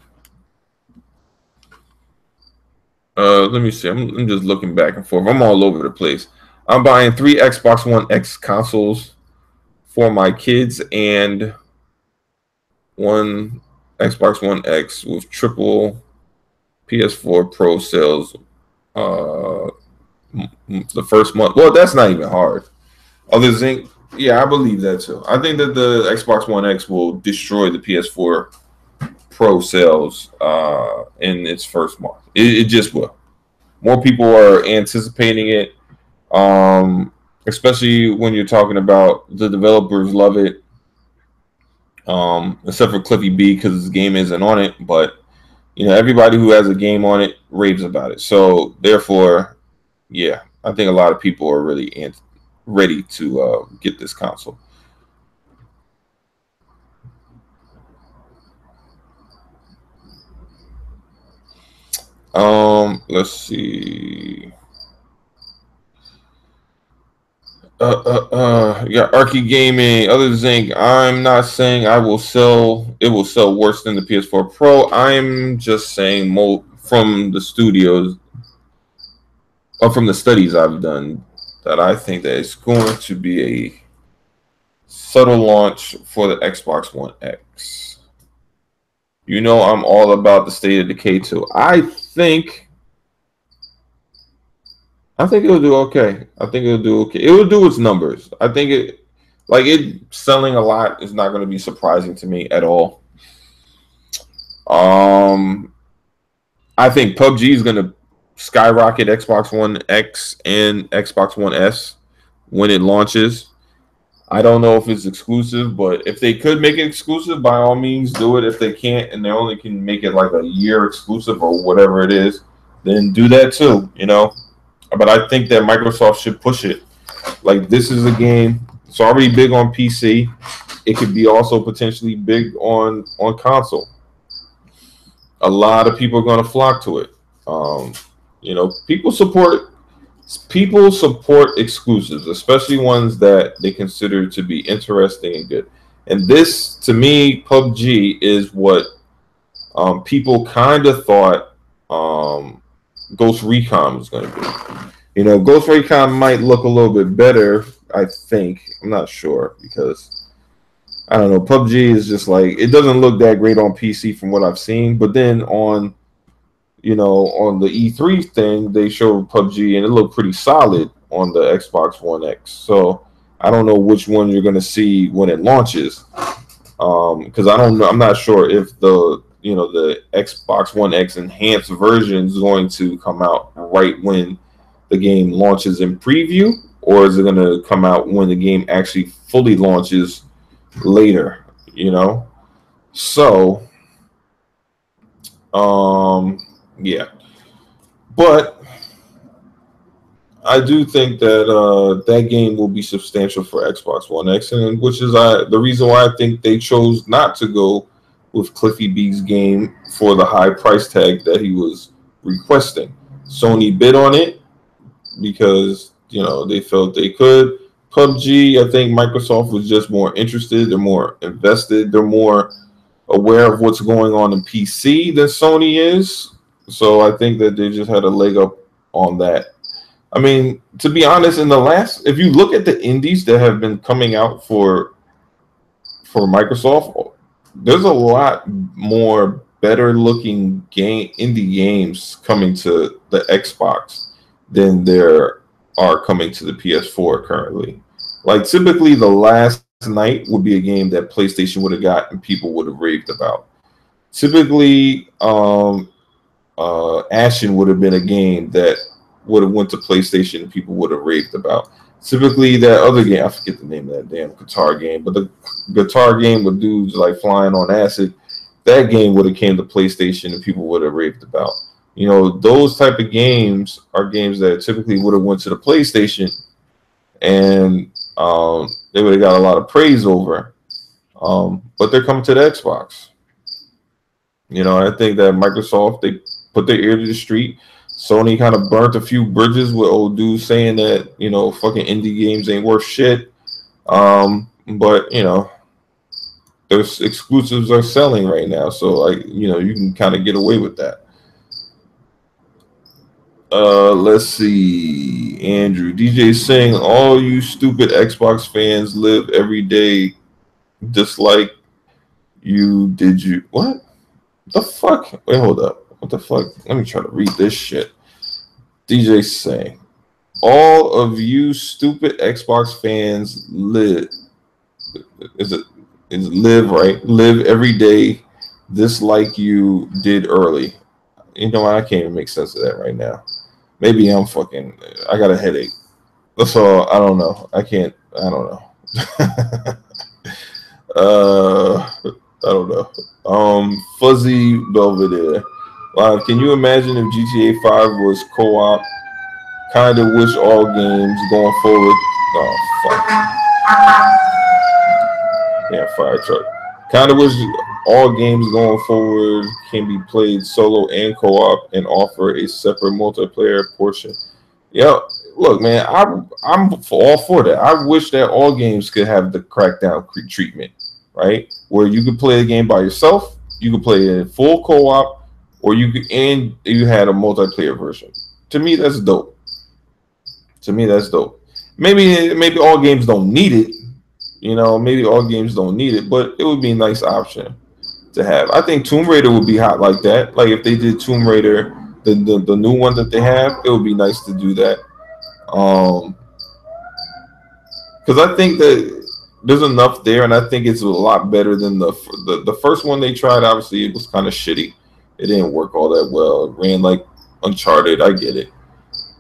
Let me see. I'm just looking back and forth. I'm all over the place. I'm buying 3 Xbox One X consoles for my kids and 1 Xbox One X with triple PS4 Pro sales the first month. Well, that's not even hard. Other than, yeah, I believe that too. I think that the Xbox One X will destroy the PS4 Pro sales in its first month. It just will. More people are anticipating it, especially when you're talking about the developers love it, except for Cliffy B because his game isn't on it. But everybody who has a game on it raves about it. So therefore, yeah, I think a lot of people are really ready to get this console. Let's see. Yeah, Arky Gaming. Other Zinc. I'm not saying it will sell worse than the PS4 Pro. I'm just saying from the studios or from the studies I've done that I think that it's going to be a subtle launch for the Xbox One X. I'm all about the State of Decay 2. I think it'll do okay. It will do its numbers. I think it selling a lot is not going to be surprising to me at all. I think PUBG is going to skyrocket Xbox One X and Xbox One S when it launches. I don't know if it's exclusive, but if they could make it exclusive, by all means do it. If they can't and they only can make it like a year exclusive or whatever it is, then do that too, But I think that Microsoft should push it. Like, this is a game. It's already big on PC. It could be also potentially big on console. A lot of people are going to flock to it. People support exclusives, especially ones that they consider to be interesting and good. And this, to me, PUBG is what people kind of thought Ghost Recon was going to be. Ghost Recon might look a little bit better, I think. I'm not sure because, I don't know, PUBG is just like, it doesn't look that great on PC from what I've seen. But then on the E3 thing, they showed PUBG and it looked pretty solid on the Xbox One X. So I don't know which one you're going to see when it launches. Because I don't know, I'm not sure if the the Xbox One X enhanced version is going to come out right when the game launches in preview, or is it going to come out when the game actually fully launches later? So yeah, but I do think that that game will be substantial for Xbox One X, and which is the reason why I think they chose not to go with Cliffy B's game for the high price tag that he was requesting. Sony bid on it because they felt they could. PUBG, I think Microsoft was just more interested. They're more invested. They're more aware of what's going on in PC than Sony is. So I think that they just had a leg up on that. I mean, to be honest, if you look at the indies that have been coming out for Microsoft, there's a lot more better looking indie games coming to the Xbox than there are coming to the PS4 currently. Like typically the last night would be a game that PlayStation would have got and people would have raved about. Typically, Ashen would have been a game that would have went to PlayStation and people would have raved about. Typically, that other game, I forget the name of that damn guitar game, but the guitar game with dudes like flying on acid, that game would have came to PlayStation and people would have raved about. Those type of games are games that typically would have went to the PlayStation and they would have got a lot of praise over. But they're coming to the Xbox. I think that Microsoft, they put their ear to the street. Sony kind of burnt a few bridges with old dudes saying that, fucking indie games ain't worth shit. But, those exclusives are selling right now. So, you can kind of get away with that. Let's see. Andrew, DJ saying, all you stupid Xbox fans live every day dislike you. Did you? What? The fuck? Wait, hold up. What the fuck? Let me try to read this shit. DJ saying, all of you stupid Xbox fans live every day dislike you did early. I can't even make sense of that right now. Maybe I got a headache. That's all. I don't know. I don't know. I don't know. Fuzzy Belvedere. Wow, can you imagine if GTA 5 was co-op? Kind of wish all games going forward. Oh, fuck. Yeah, fire truck. Kind of wish all games going forward can be played solo and co-op and offer a separate multiplayer portion. Yeah, look, man, I'm all for that. I wish that all games could have the Crackdown treatment, right? Where you could play a game by yourself, you could play it in full co-op, or you had a multiplayer version. To me, that's dope. Maybe all games don't need it. Maybe all games don't need it, but it would be a nice option to have. I think Tomb Raider would be hot like that. Like if they did Tomb Raider, the new one that they have, it would be nice to do that. Because I think that there's enough there, and I think it's a lot better than the first one they tried. Obviously, it was kind of shitty. It didn't work all that well. It ran like Uncharted. I get it,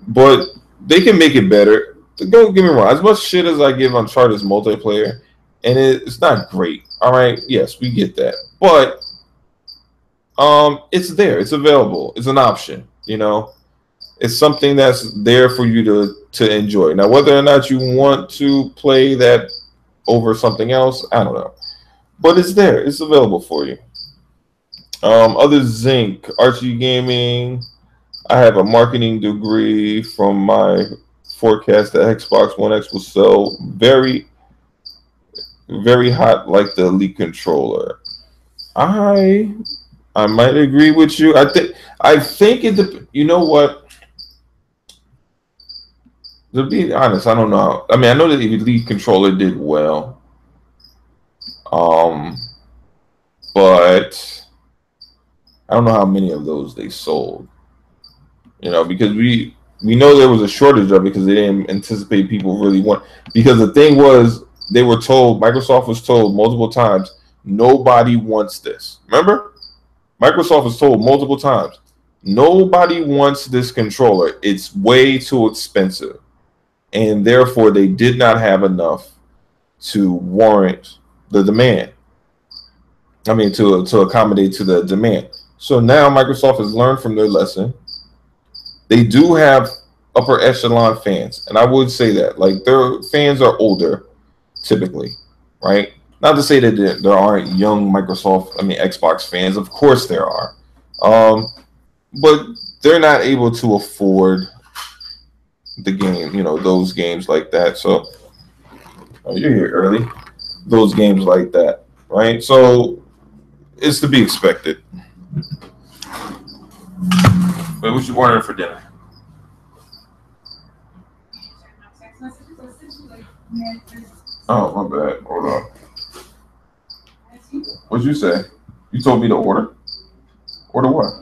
but they can make it better. Don't get me wrong. As much shit as I give Uncharted's multiplayer, and it's not great. All right, yes, we get that, but it's there. It's available. It's an option. It's something that's there for you to enjoy. Now, whether or not you want to play that over something else, I don't know, but it's there. It's available for you. Other Zinc, Archie Gaming. I have a marketing degree from my forecast that Xbox One X will sell very, very hot like the Elite controller. I might agree with you. I think it. You know what? To be honest, I don't know. I mean, I know that the Elite controller did well. But I don't know how many of those they sold. Because we know there was a shortage of it because they didn't anticipate people really want. Because the thing was, they were told, Microsoft was told multiple times, nobody wants this. Remember, Microsoft was told multiple times, nobody wants this controller. It's way too expensive, and therefore they did not have enough to warrant the demand. I mean, to accommodate to the demand. So now Microsoft has learned from their lesson. They do have upper echelon fans, and I would say that like their fans are older, typically, right? Not to say that there aren't young Microsoft, I mean Xbox fans. Of course there are, but they're not able to afford the game, those games like that. So you're here early. Those games like that, right? So it's to be expected. Wait, what you ordering for dinner? Oh, my bad. Hold on. What'd you say? You told me to order? Order what?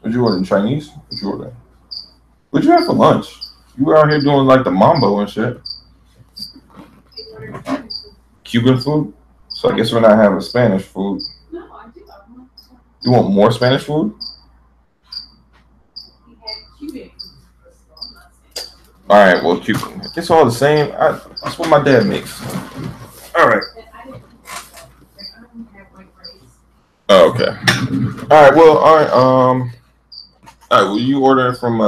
What'd you order? Chinese? What'd you order? What'd you have for lunch? You were out here doing like the mambo and shit. Cuban food? So I guess we're not having Spanish food. You want more Spanish food? All right, well, Cuban. It's all the same. That's what my dad makes. All right. Oh, okay. All right. Well, all right. All right. Well, you ordering from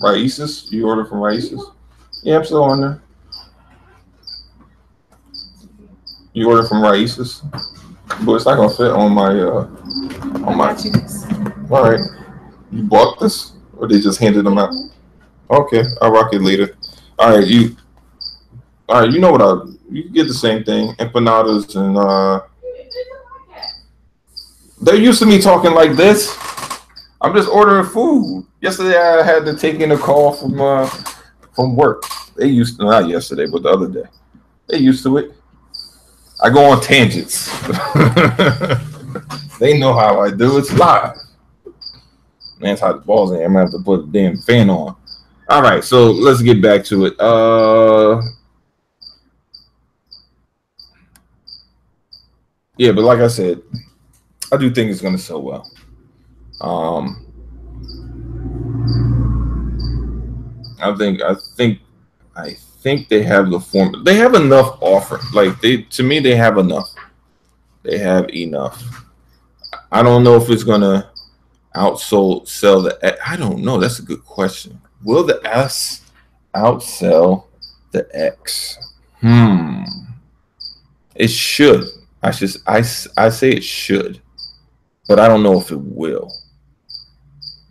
Wirez? You order from Wirez? Yeah, I'm still on there. You order from Wirez? But it's not gonna fit on my All right. You bought this, or they just handed them out? Okay, I'll rock it later. All right, you know what you can get the same thing, empanadas and they're used to me talking like this. I'm just ordering food. Yesterday I had to take in a call from work. They used to, not yesterday, but the other day. They used to it. I go on tangents. They know how I do. It's live. Man, it's hot as balls in here. I'm gonna have to put a damn fan on. All right, so let's get back to it. Yeah, but like I said, I do think it's gonna sell well. I think they have the form. They have enough offer. Like to me, they have enough. They have enough. I don't know if it's gonna sell the. I don't know. That's a good question. Will the S outsell the X? It should. I say it should, but I don't know if it will,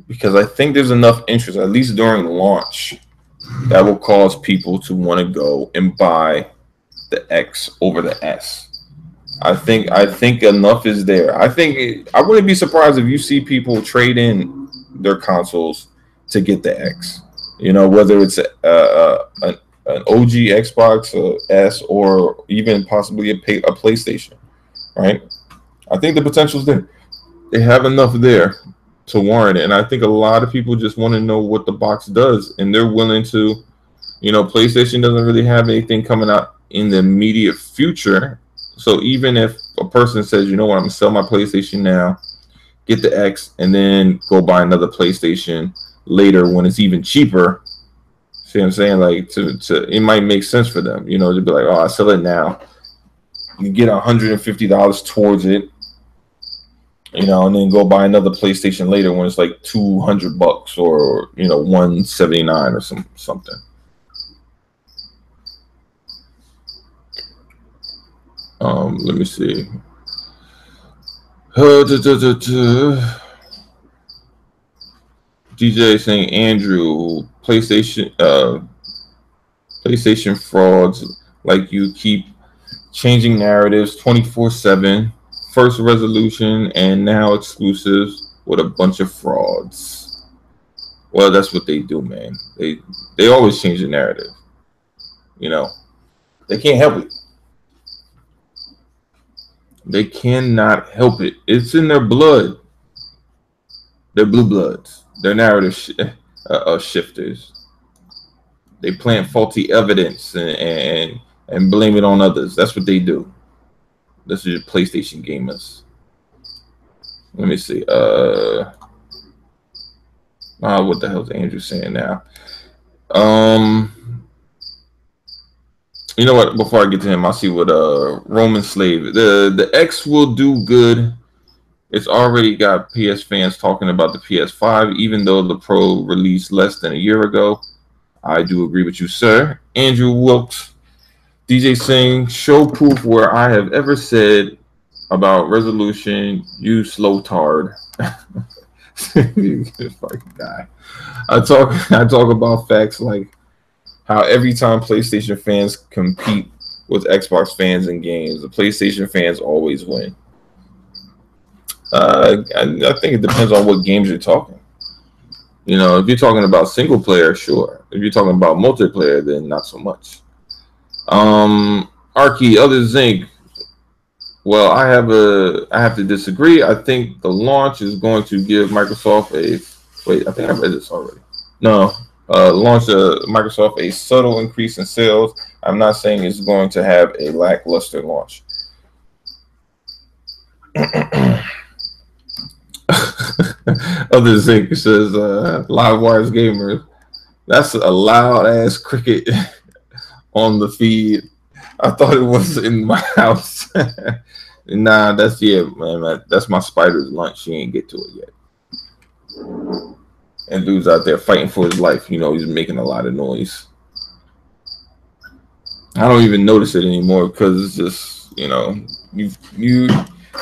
because I think there's enough interest, at least during launch, that will cause people to want to go and buy the X over the S. I think enough is there. I wouldn't be surprised if you see people trade in their consoles to get the X. Whether it's an OG Xbox S or even possibly a PlayStation, right? I think the potential's there. They have enough there to warrant it, and I think a lot of people just want to know what the box does, and they're willing to. PlayStation doesn't really have anything coming out in the immediate future. So even if a person says, you know what, I'm gonna sell my PlayStation now, get the X, and then go buy another PlayStation later when it's even cheaper. See what I'm saying? Like it might make sense for them, to be like, oh, I sell it now. You get $150 towards it, and then go buy another PlayStation later when it's like $200 or $179 or something. Let me see. DJ saying Andrew, PlayStation frauds, like you keep changing narratives 24/7, first resolution and now exclusives with a bunch of frauds. Well, that's what they do, man. They always change the narrative. They can't help it. They cannot help it. It's in their blood. They're blue bloods. They're narrative shifters. They plant faulty evidence and blame it on others. That's what they do. This is PlayStation gamers. Let me see. What the hell is Andrew saying now? You know what? Before I get to him, I'll see what Roman Slave. The X will do good. It's already got PS fans talking about the PS5, even though the Pro released less than a year ago. I do agree with you, sir. Andrew Wilkes, DJ Singh, show proof where I have ever said about resolution, you slow tard. You fucking guy. I talk about facts like how every time PlayStation fans compete with Xbox fans in games, the PlayStation fans always win. I think it depends on what games you're talking. You know, if you're talking about single player, sure. If you're talking about multiplayer, then not so much. Arky, other Zinc. Well, I have to disagree. I think the launch is going to give Microsoft I think I read this already. No, launch Microsoft a subtle increase in sales. I'm not saying it's going to have a lackluster launch. Other Zinc says Live Wires Gamer. That's a loud ass cricket on the feed. I thought it was in my house. Nah, that's man. That's my spider's lunch. She ain't get to it yet. And dude's out there fighting for his life. You know, he's making a lot of noise. I don't even notice it anymore because it's just, you know, you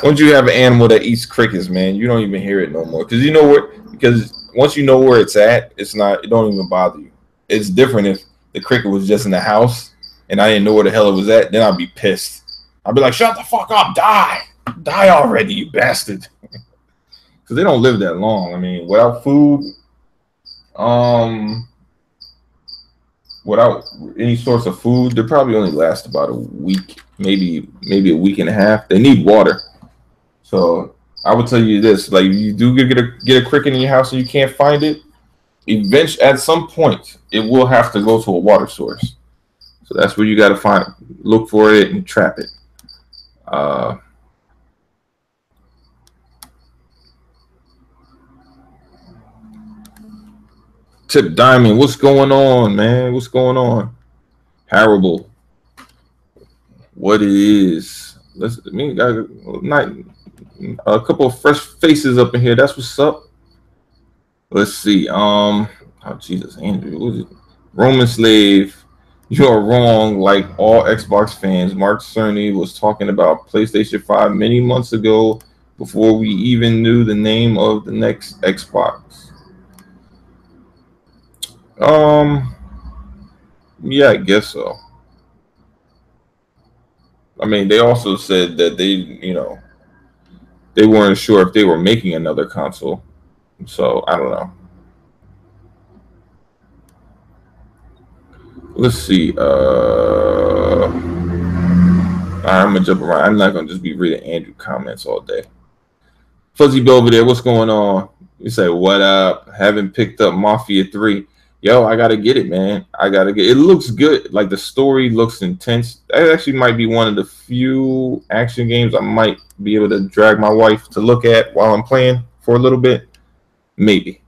once you have an animal that eats crickets, man, you don't even hear it no more. Because you know what? Because once you know where it's at, it don't even bother you. It's different if the cricket was just in the house and I didn't know where the hell it was at. Then I'd be pissed. I'd be like, shut the fuck up, die already, you bastard. Because they don't live that long. I mean, without food, without any source of food, they probably only last about a week, maybe a week and a half. They need water. So I would tell you this: like, you do get a cricket in your house and you can't find it, eventually at some point it will have to go to a water source. So that's where you got to look for it and trap it. Tip Diamond, what's going on, man? What's going on? Parable. What it is? Got a couple of fresh faces up in here. That's what's up. Let's see. Oh Jesus, Andrew. What is it? Roman Slave. You are wrong. Like all Xbox fans, Mark Cerny was talking about PlayStation 5 many months ago before we even knew the name of the next Xbox. Yeah, I guess so. I mean, they also said that they weren't sure if they were making another console. So I don't know. Let's see. I'm gonna jump around. I'm not gonna just be reading Andrew comments all day. Fuzzy Belvedere, what's going on? You say, what up? Haven't picked up Mafia 3. Yo, I gotta get it, man. It looks good. Like, the story looks intense. That actually might be one of the few action games I might be able to drag my wife to look at while I'm playing for a little bit. Maybe.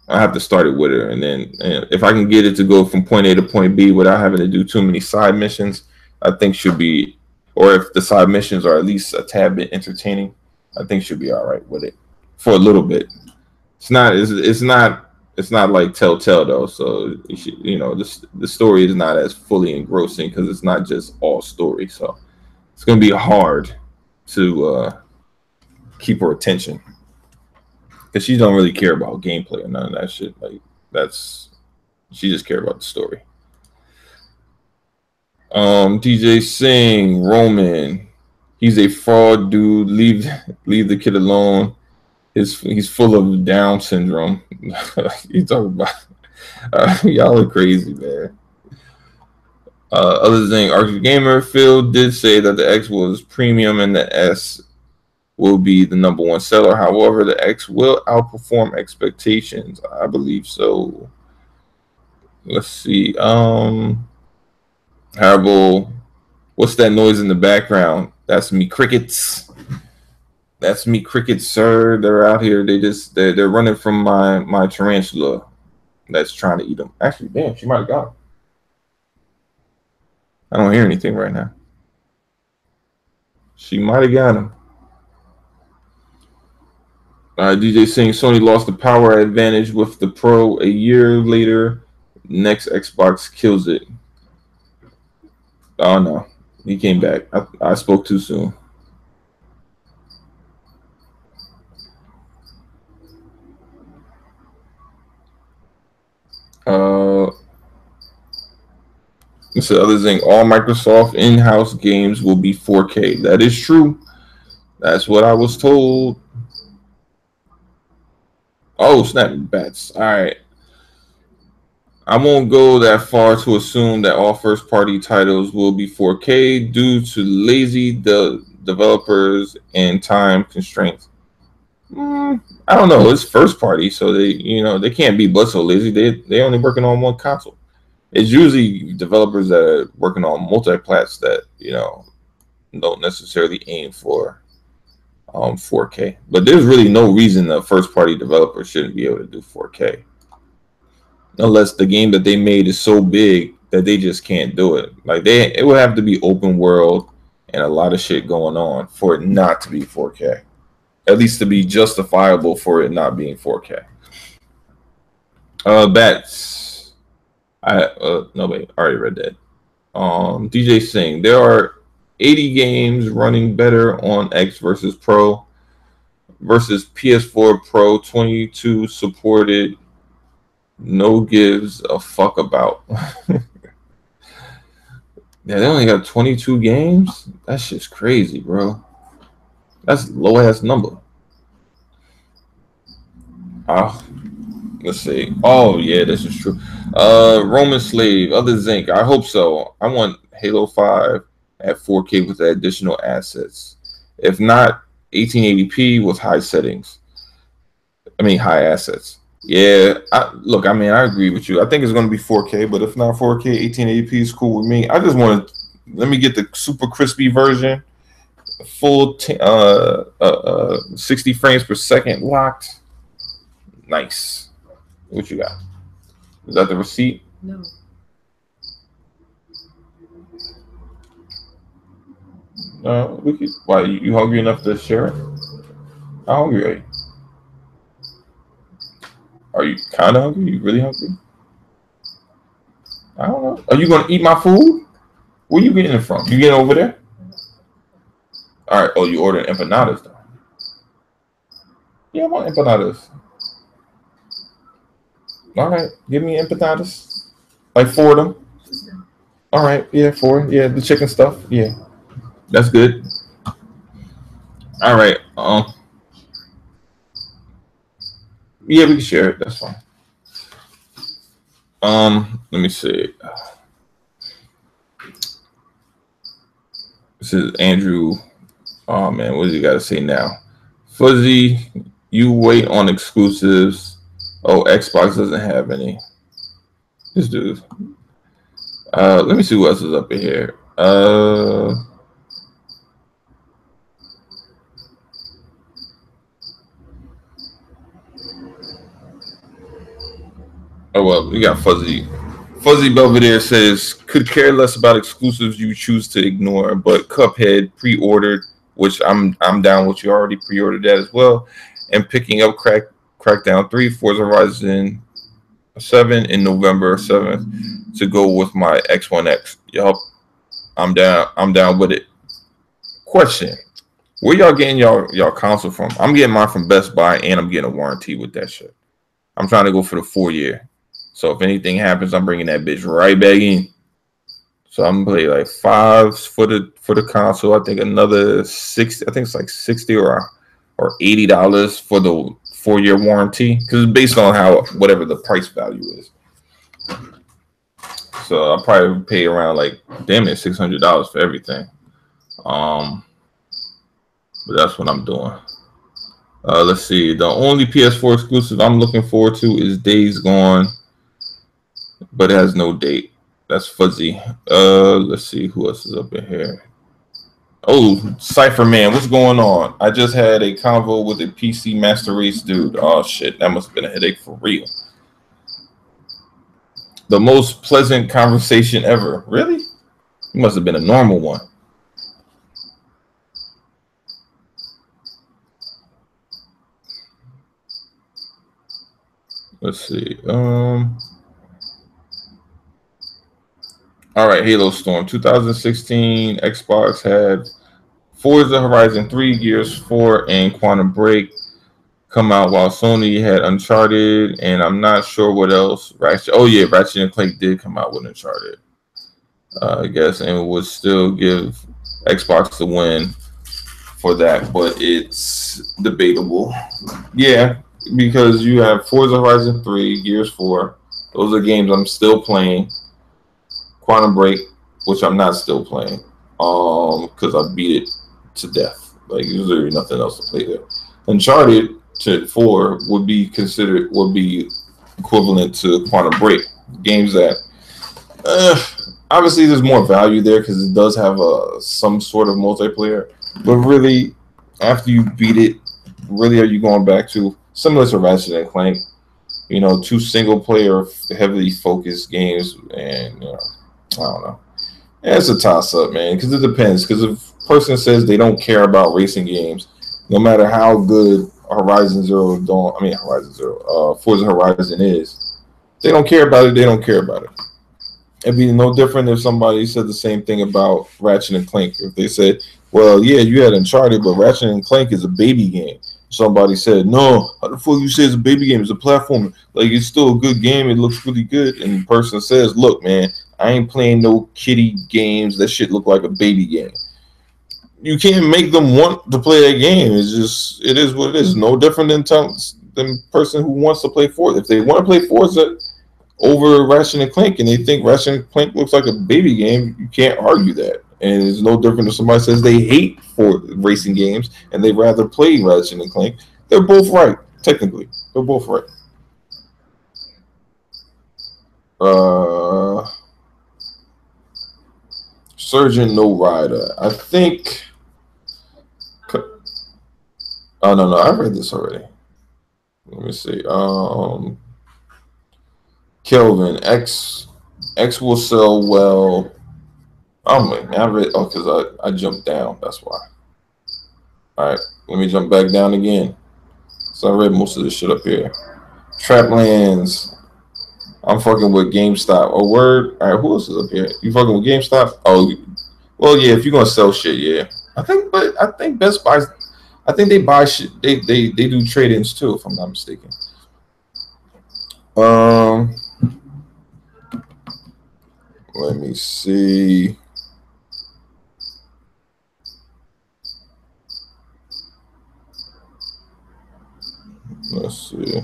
I have to start it with her, and then if I can get it to go from point A to point B without having to do too many side missions, I think should be, or if the side missions are at least a tad bit entertaining, I think she'll be all right with it for a little bit. It's not like Telltale though, so the story is not as fully engrossing because it's not just all story. So it's gonna be hard to keep her attention because she don't really care about gameplay or none of that shit. Like, she just care about the story. DJ Singh, Roman, he's a fraud, dude. Leave the kid alone. He's full of Down syndrome. You talking about? Y'all are crazy, man. Other thing, Archie Gamer, Phil did say that the X was premium and the S will be the #1 seller. However, the X will outperform expectations. I believe so. Let's see. However, what's that noise in the background? That's me crickets. That's me crickets, sir. They're out here. They're running from my tarantula that's trying to eat them. Actually, damn, she might have got him. I don't hear anything right now. She might have got him. DJ saying Sony lost the power advantage with the Pro. A year later, next Xbox kills it. Oh no, he came back. I spoke too soon. It's the other thing. All Microsoft in-house games will be 4K. That is true. That's what I was told. Oh, snapping bats. All right. I won't go that far to assume that all first-party titles will be 4K due to lazy developers and time constraints. I don't know. It's first-party, so they can't be but so lazy. They only working on one console. It's usually developers that are working on multi-plats that don't necessarily aim for 4K. But there's really no reason a first-party developer shouldn't be able to do 4K. Unless the game that they made is so big that they just can't do it. Like it would have to be open world and a lot of shit going on for it not to be 4K. At least to be justifiable for it not being 4K. Bats. No wait, I already read that. DJ saying there are 80 games running better on X versus Pro versus PS4 Pro 22 supported. No gives a fuck about. Yeah, they only got 22 games. That shit's crazy, bro. That's a low ass number. Let's see. Oh yeah, this is true. Roman Slave, other Zinc. I hope so. I want Halo 5 at 4K with the additional assets. If not, 1880p with high settings. I mean high assets. Yeah, I agree with you. I think it's going to be 4K, but if not 4K, 1880p is cool with me. I just want to let me get the super crispy version, full 60 frames per second locked. Nice. What you got? Is that the receipt? No. Why you hungry enough to share it? How hungry are you? Are you kind of hungry? You really hungry? I don't know. Are you going to eat my food? Where you getting it from? You getting over there? All right. Oh, you ordering empanadas though? Yeah, I want empanadas. All right, give me empanadas. Like 4 of them. All right, yeah, 4. Yeah, the chicken stuff. Yeah, that's good. All right. Yeah, we can share it. That's fine. Let me see. This is Andrew. Oh man, what does he got to say now? Fuzzy, you wait on exclusives. Oh, Xbox doesn't have any. This dude. Let me see what else is up in here. Oh well, we got Fuzzy. Fuzzy Belvedere says could care less about exclusives you choose to ignore, but Cuphead pre-ordered, which I'm down with. You already pre-ordered that as well, and picking up Crackdown 3, Forza Horizon 7 in November 7th to go with my X1X. Yup, I'm down with it. Question: where y'all getting y'all console from? I'm getting mine from Best Buy, and I'm getting a warranty with that shit. I'm trying to go for the 4-year. So if anything happens, I'm bringing that bitch right back in. So I'm gonna pay like $5 for the console. I think another 60. I think it's like $60 or $80 for the 4-year warranty, because it's based on whatever the price value is. So I'll probably pay around like damn it $600 for everything. but that's what I'm doing. Let's see. The only PS4 exclusive I'm looking forward to is Days Gone, but it has no date. That's fuzzy. Let's see who else is up in here. Oh, Cypher Man, what's going on? I just had a convo with a PC Master Race dude. Oh shit, that must have been a headache for real. The most pleasant conversation ever. Really? It must have been a normal one. Let's see. All right, Halo Storm 2016 Xbox had Forza Horizon 3, Gears 4, and Quantum Break come out, while Sony had Uncharted, and I'm not sure what else. Ratchet. Oh yeah, Ratchet and Clank did come out with Uncharted, I guess, and would still give Xbox the win for that, but it's debatable. Yeah, because you have Forza Horizon 3, Gears 4. Those are games I'm still playing. Quantum Break, which I'm not still playing, because I beat it to death. Like there's literally nothing else to play there. Uncharted 4 would be equivalent to Quantum Break. Games that obviously there's more value there because it does have some sort of multiplayer. But really, after you beat it, really are you going back to similar to Ratchet and Clank? You know, two single player heavily focused games, and I don't know. Yeah, it's a toss up, man, because it depends. Because if a person says they don't care about racing games, no matter how good Forza Horizon is, they don't care about it. They don't care about it. It'd be no different if somebody said the same thing about Ratchet and Clank. If they said, "Well, yeah, you had Uncharted, but Ratchet and Clank is a baby game." Somebody said, "No, how the fuck you say it's a baby game? It's a platformer. Like it's still a good game. It looks really good." And the person says, "Look, man, I ain't playing no kiddie games. That shit look like a baby game." You can't make them want to play a game. It is what it is. No different than person who wants to play Forza. If they want to play Forza over Ratchet and Clank and they think Ratchet and Clank looks like a baby game, you can't argue that. And it's no different if somebody says they hate for racing games and they rather play Ratchet and Clank. They're both right, technically. They're both right. Surgeon No Rider. I think. Oh no, I read this already. Let me see. Kelvin X will sell well. Oh man, I read. Oh, because I jumped down. That's why. All right, let me jump back down again. So I read most of this shit up here. Traplands. I'm fucking with GameStop. Oh word. All right, who else is up here? You fucking with GameStop? Oh, well yeah. If you're gonna sell shit, yeah. I think Best Buy. I think they buy shit. They do trade-ins too, if I'm not mistaken. Let me see. Let's see.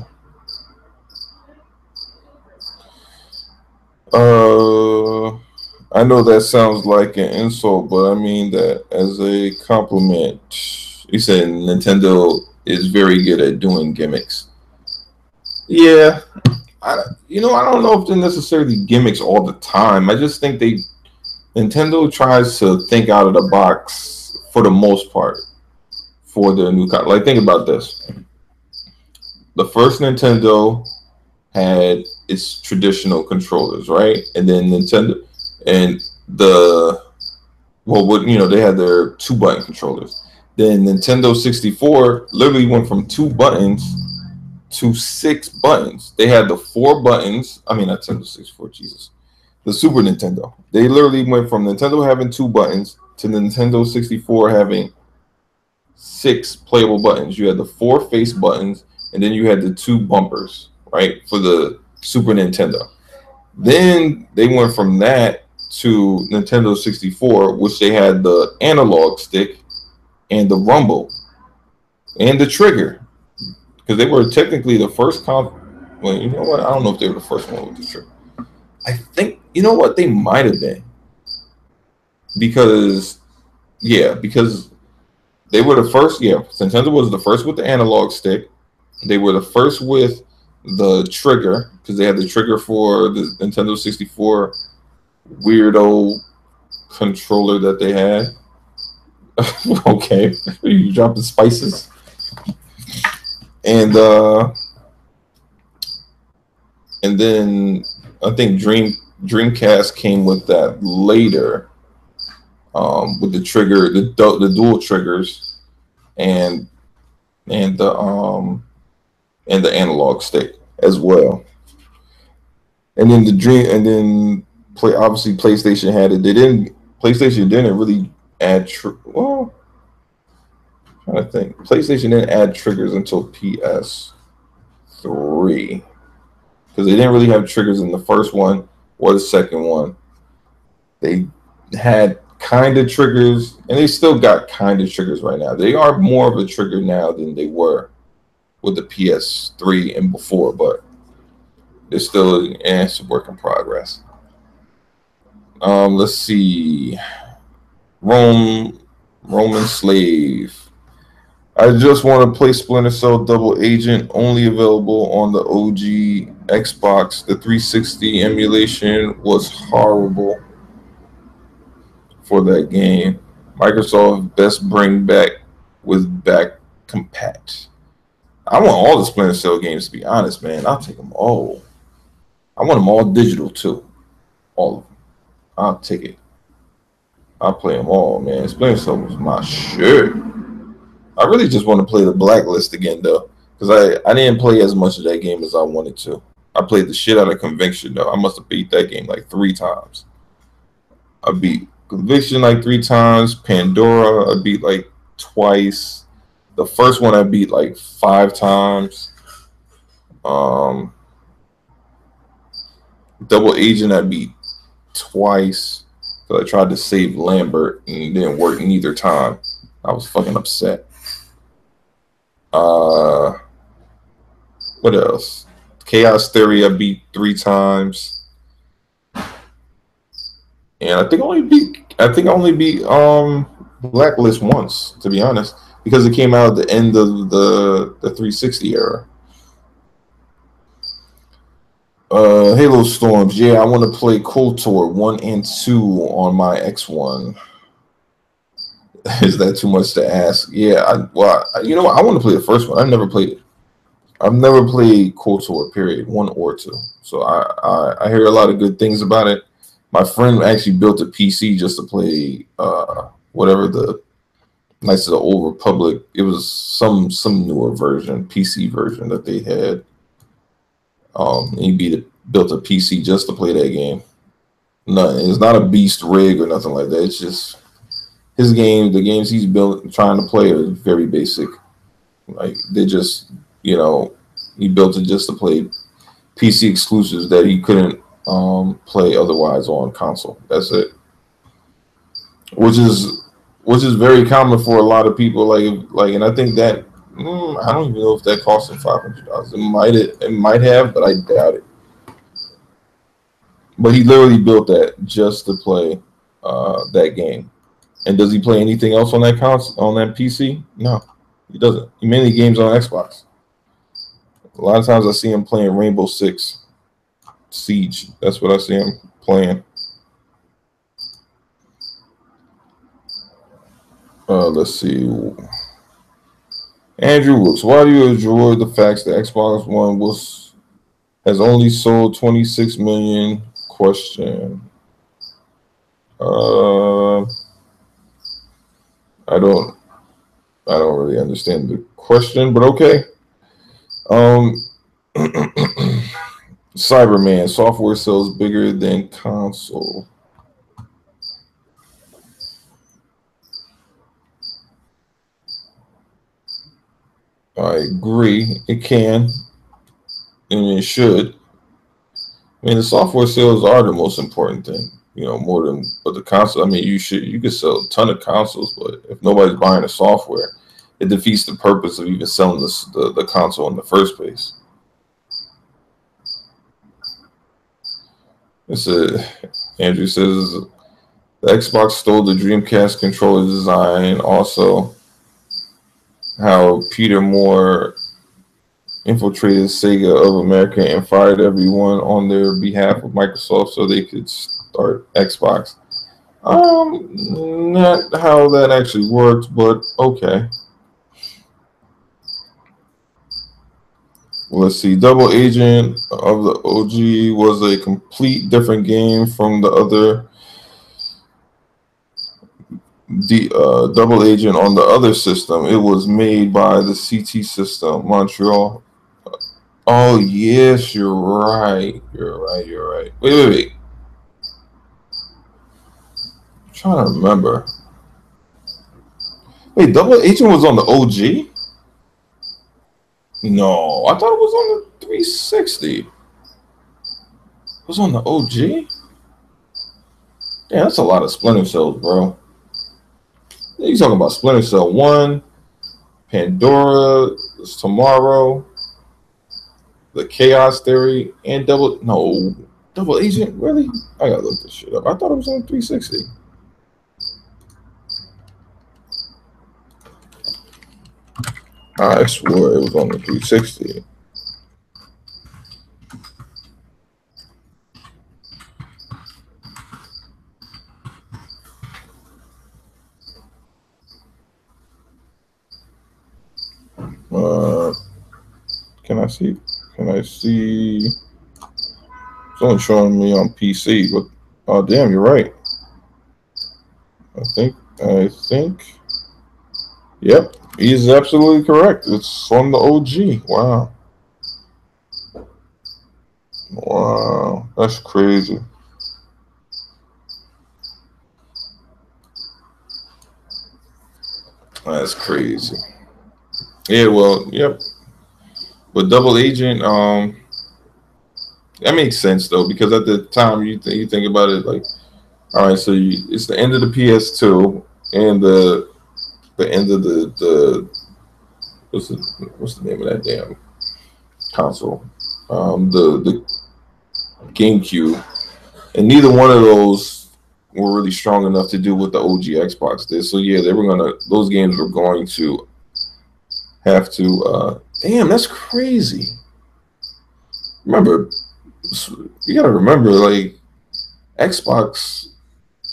I know that sounds like an insult, but I mean that as a compliment. He said Nintendo is very good at doing gimmicks. Yeah, I don't know if they're necessarily gimmicks all the time. I just think Nintendo tries to think out of the box for the most part for their new console. Like, think about this. The first Nintendo had its traditional controllers, right? And then Nintendo and they had their 2-button controllers. Then Nintendo 64 literally went from 2 buttons to 6 buttons. They had the 4 buttons. I mean, not Nintendo 64, Jesus. The Super Nintendo. They literally went from Nintendo having 2 buttons to Nintendo 64 having 6 playable buttons. You had the 4 face buttons, and then you had the 2 bumpers, right, for the Super Nintendo. Then they went from that to Nintendo 64, which they had the analog stick and the rumble and the trigger, because they were technically the first Well, you know what? I don't know if they were the first one with the trigger. I think, you know what? They might have been. Because They were the first. Yeah, Nintendo was the first with the analog stick. They were the first with the trigger because they had the trigger for the Nintendo 64 weirdo controller that they had. Okay, you drop the spices, and then I think Dreamcast came with that later, with the trigger, the dual triggers, and and the um and the analog stick as well. And then and then obviously PlayStation had it. PlayStation didn't really add well. I'm trying to think. PlayStation didn't add triggers until PS3 because they didn't really have triggers in the first one or the second one. They had kind of triggers, and they still got kind of triggers right now. They are more of a trigger now than they were with the PS3 and before, but they're still it's a work in progress. Let's see. Roman Slave. I just want to play Splinter Cell Double Agent, only available on the OG Xbox. The 360 emulation was horrible for that game. Microsoft best bring back with back compat. I want all the Splinter Cell games, to be honest, man. I'll take them all. I want them all digital too. All of them. I'll take it. I'll play them all, man. Splinter Cell was my shit. I really just want to play the Blacklist again, though, because I didn't play as much of that game as I wanted to. I played the shit out of Conviction, though. I must have beat that game like 3 times. I beat Conviction like 3 times. Pandora, I beat like twice. The first one I beat like 5 times. Double Agent I beat twice. So I tried to save Lambert and it didn't work neither time. I was fucking upset. What else? Chaos Theory I beat 3 times. And I think I only beat Blacklist once, to be honest, because it came out at the end of the 360 era. Halo Storms, yeah, I want to play KOTOR 1 and 2 on my X1. Is that too much to ask? Yeah, you know what? I want to play the first one. I've never played it. I've never played KOTOR, period, 1 or 2. So I hear a lot of good things about it. My friend actually built a PC just to play whatever the Knights of the Old Republic. It was some newer version, PC version that they had. He built a PC just to play that game. No, it's not a beast rig or nothing like that. It's just his game. The games he's trying to play are very basic. Like they just, he built it just to play PC exclusives that he couldn't play otherwise on console. That's it. Which is very common for a lot of people. Like, and I think that. I don't even know if that cost him $500. It might have, but I doubt it. But he literally built that just to play that game. And does he play anything else on that on that PC? No, he doesn't. He mainly games on Xbox. A lot of times I see him playing Rainbow Six Siege. That's what I see him playing. Let's see. Andrew Woods, why do you enjoy the fact that Xbox One has only sold 26 million? Question. I don't really understand the question, but okay. Cyberman, software sells bigger than console. I agree. It can, and it should. I mean, the software sales are the most important thing, more than but the console. I mean, you could sell a ton of consoles, but if nobody's buying the software, it defeats the purpose of even selling the console in the first place. Andrew says the Xbox stole the Dreamcast controller design. Also, how Peter Moore infiltrated Sega of America and fired everyone on their behalf of Microsoft so they could start Xbox. Not how that actually worked, but okay. Let's see. Double Agent of the OG was a complete different game from the other. Double Agent on the other system. It was made by the CT System, Montreal. Oh yes, you're right. You're right. Wait. I'm trying to remember. Wait, Double Agent was on the OG? No, I thought it was on the 360. It was on the OG? Yeah, that's a lot of Splinter Cells, bro. You talking about Splinter Cell 1, Pandora, Tomorrow, the Chaos Theory, and Double Agent? Really? I gotta look this shit up. I thought it was on 360. I swore it was on the 360. Can I see? It's only showing me on PC, but oh damn, you're right. I think. Yep, he's absolutely correct. It's on the OG. Wow, that's crazy. That's crazy. Yeah, well, yep. But Double Agent, that makes sense though, because at the time you think about it like, all right, so it's the end of the PS2 and the end of the what's the name of that damn console? The GameCube, and neither one of those were really strong enough to do what the OG Xbox did. So yeah, those games were going to have to. Damn, that's crazy. Remember, you gotta remember, like Xbox,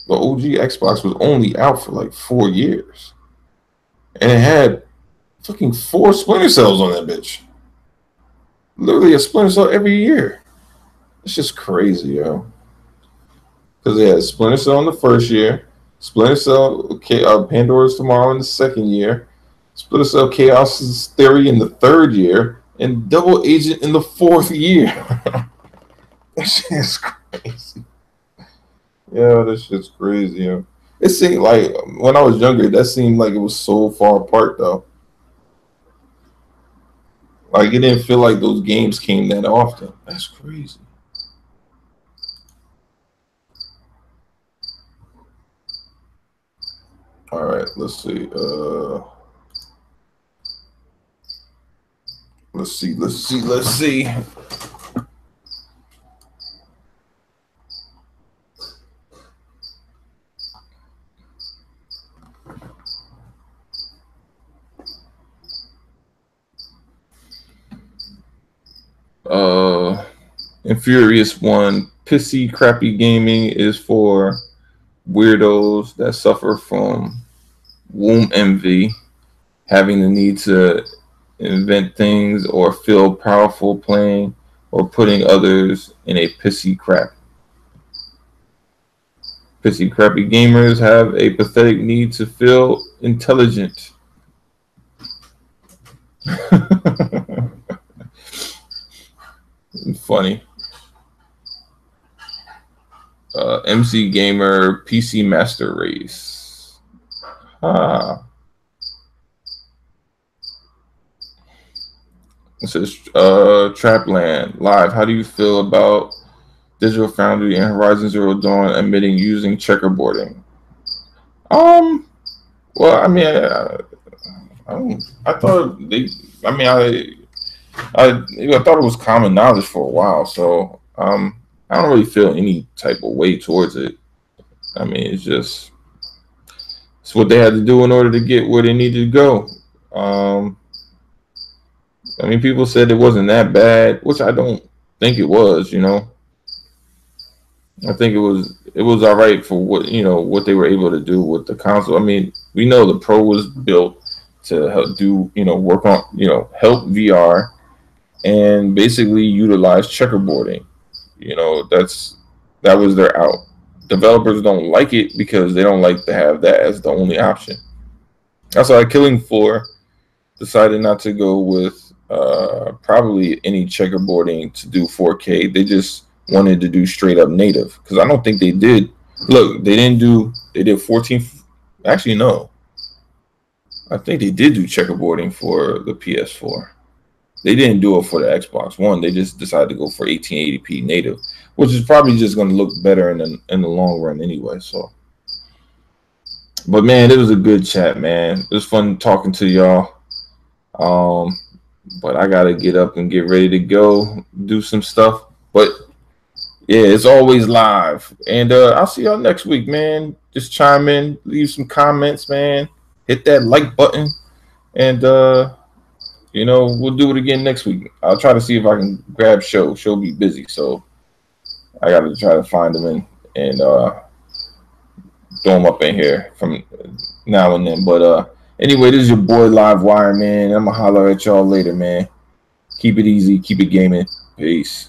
the OG Xbox was only out for like 4 years, and it had fucking 4 Splinter Cells on that bitch. Literally a Splinter Cell every year. It's just crazy, yo. Because they had Splinter Cell in the first year, Splinter Cell Pandora's Tomorrow in the second year, Splinter Cell Chaos Theory in the third year, and Double Agent in the fourth year. That shit is crazy. Yeah, this shit's crazy. Yo. It seemed like when I was younger, that seemed like it was so far apart though. Like it didn't feel like those games came that often. That's crazy. All right, let's see. Let's see. Infurious one. Pissy crappy gaming is for weirdos that suffer from womb envy, having the need to invent things or feel powerful playing or putting others in a pissy crap. Pissy crappy gamers have a pathetic need to feel intelligent. Funny. MC Gamer PC Master Race. It says Trapland Live. How do you feel about Digital Foundry and Horizon Zero Dawn admitting using checkerboarding? Well, I mean, I thought they. I mean, I thought it was common knowledge for a while, so I don't really feel any type of way towards it. I mean, it's what they had to do in order to get where they needed to go. I mean, people said it wasn't that bad, which I don't think it was. You know, I think it was all right for what they were able to do with the console. I mean, we know the Pro was built to help do work on help VR and basically utilize checkerboarding. That was their out. Developers don't like it because they don't like to have that as the only option. That's why Killing Floor decided not to go with probably any checkerboarding to do 4K. They just wanted to do straight up native because I don't think they did. Look, they did 14. Actually, no. I think they did do checkerboarding for the PS4. They didn't do it for the Xbox One. They just decided to go for 1880p native, which is probably just going to look better in the long run anyway. So, but man, it was a good chat, man. It was fun talking to y'all. But I gotta get up and get ready to go do some stuff. But yeah, it's always live, and I'll see y'all next week, man. Just chime in, leave some comments, man. Hit that like button, and we'll do it again next week. I'll try to see if I can grab Show. Show be busy, so I gotta try to find him and throw him up in here from now and then. But anyway, this is your boy Live Wire, man. I'm gonna holler at y'all later, man. Keep it easy, keep it gaming. Peace.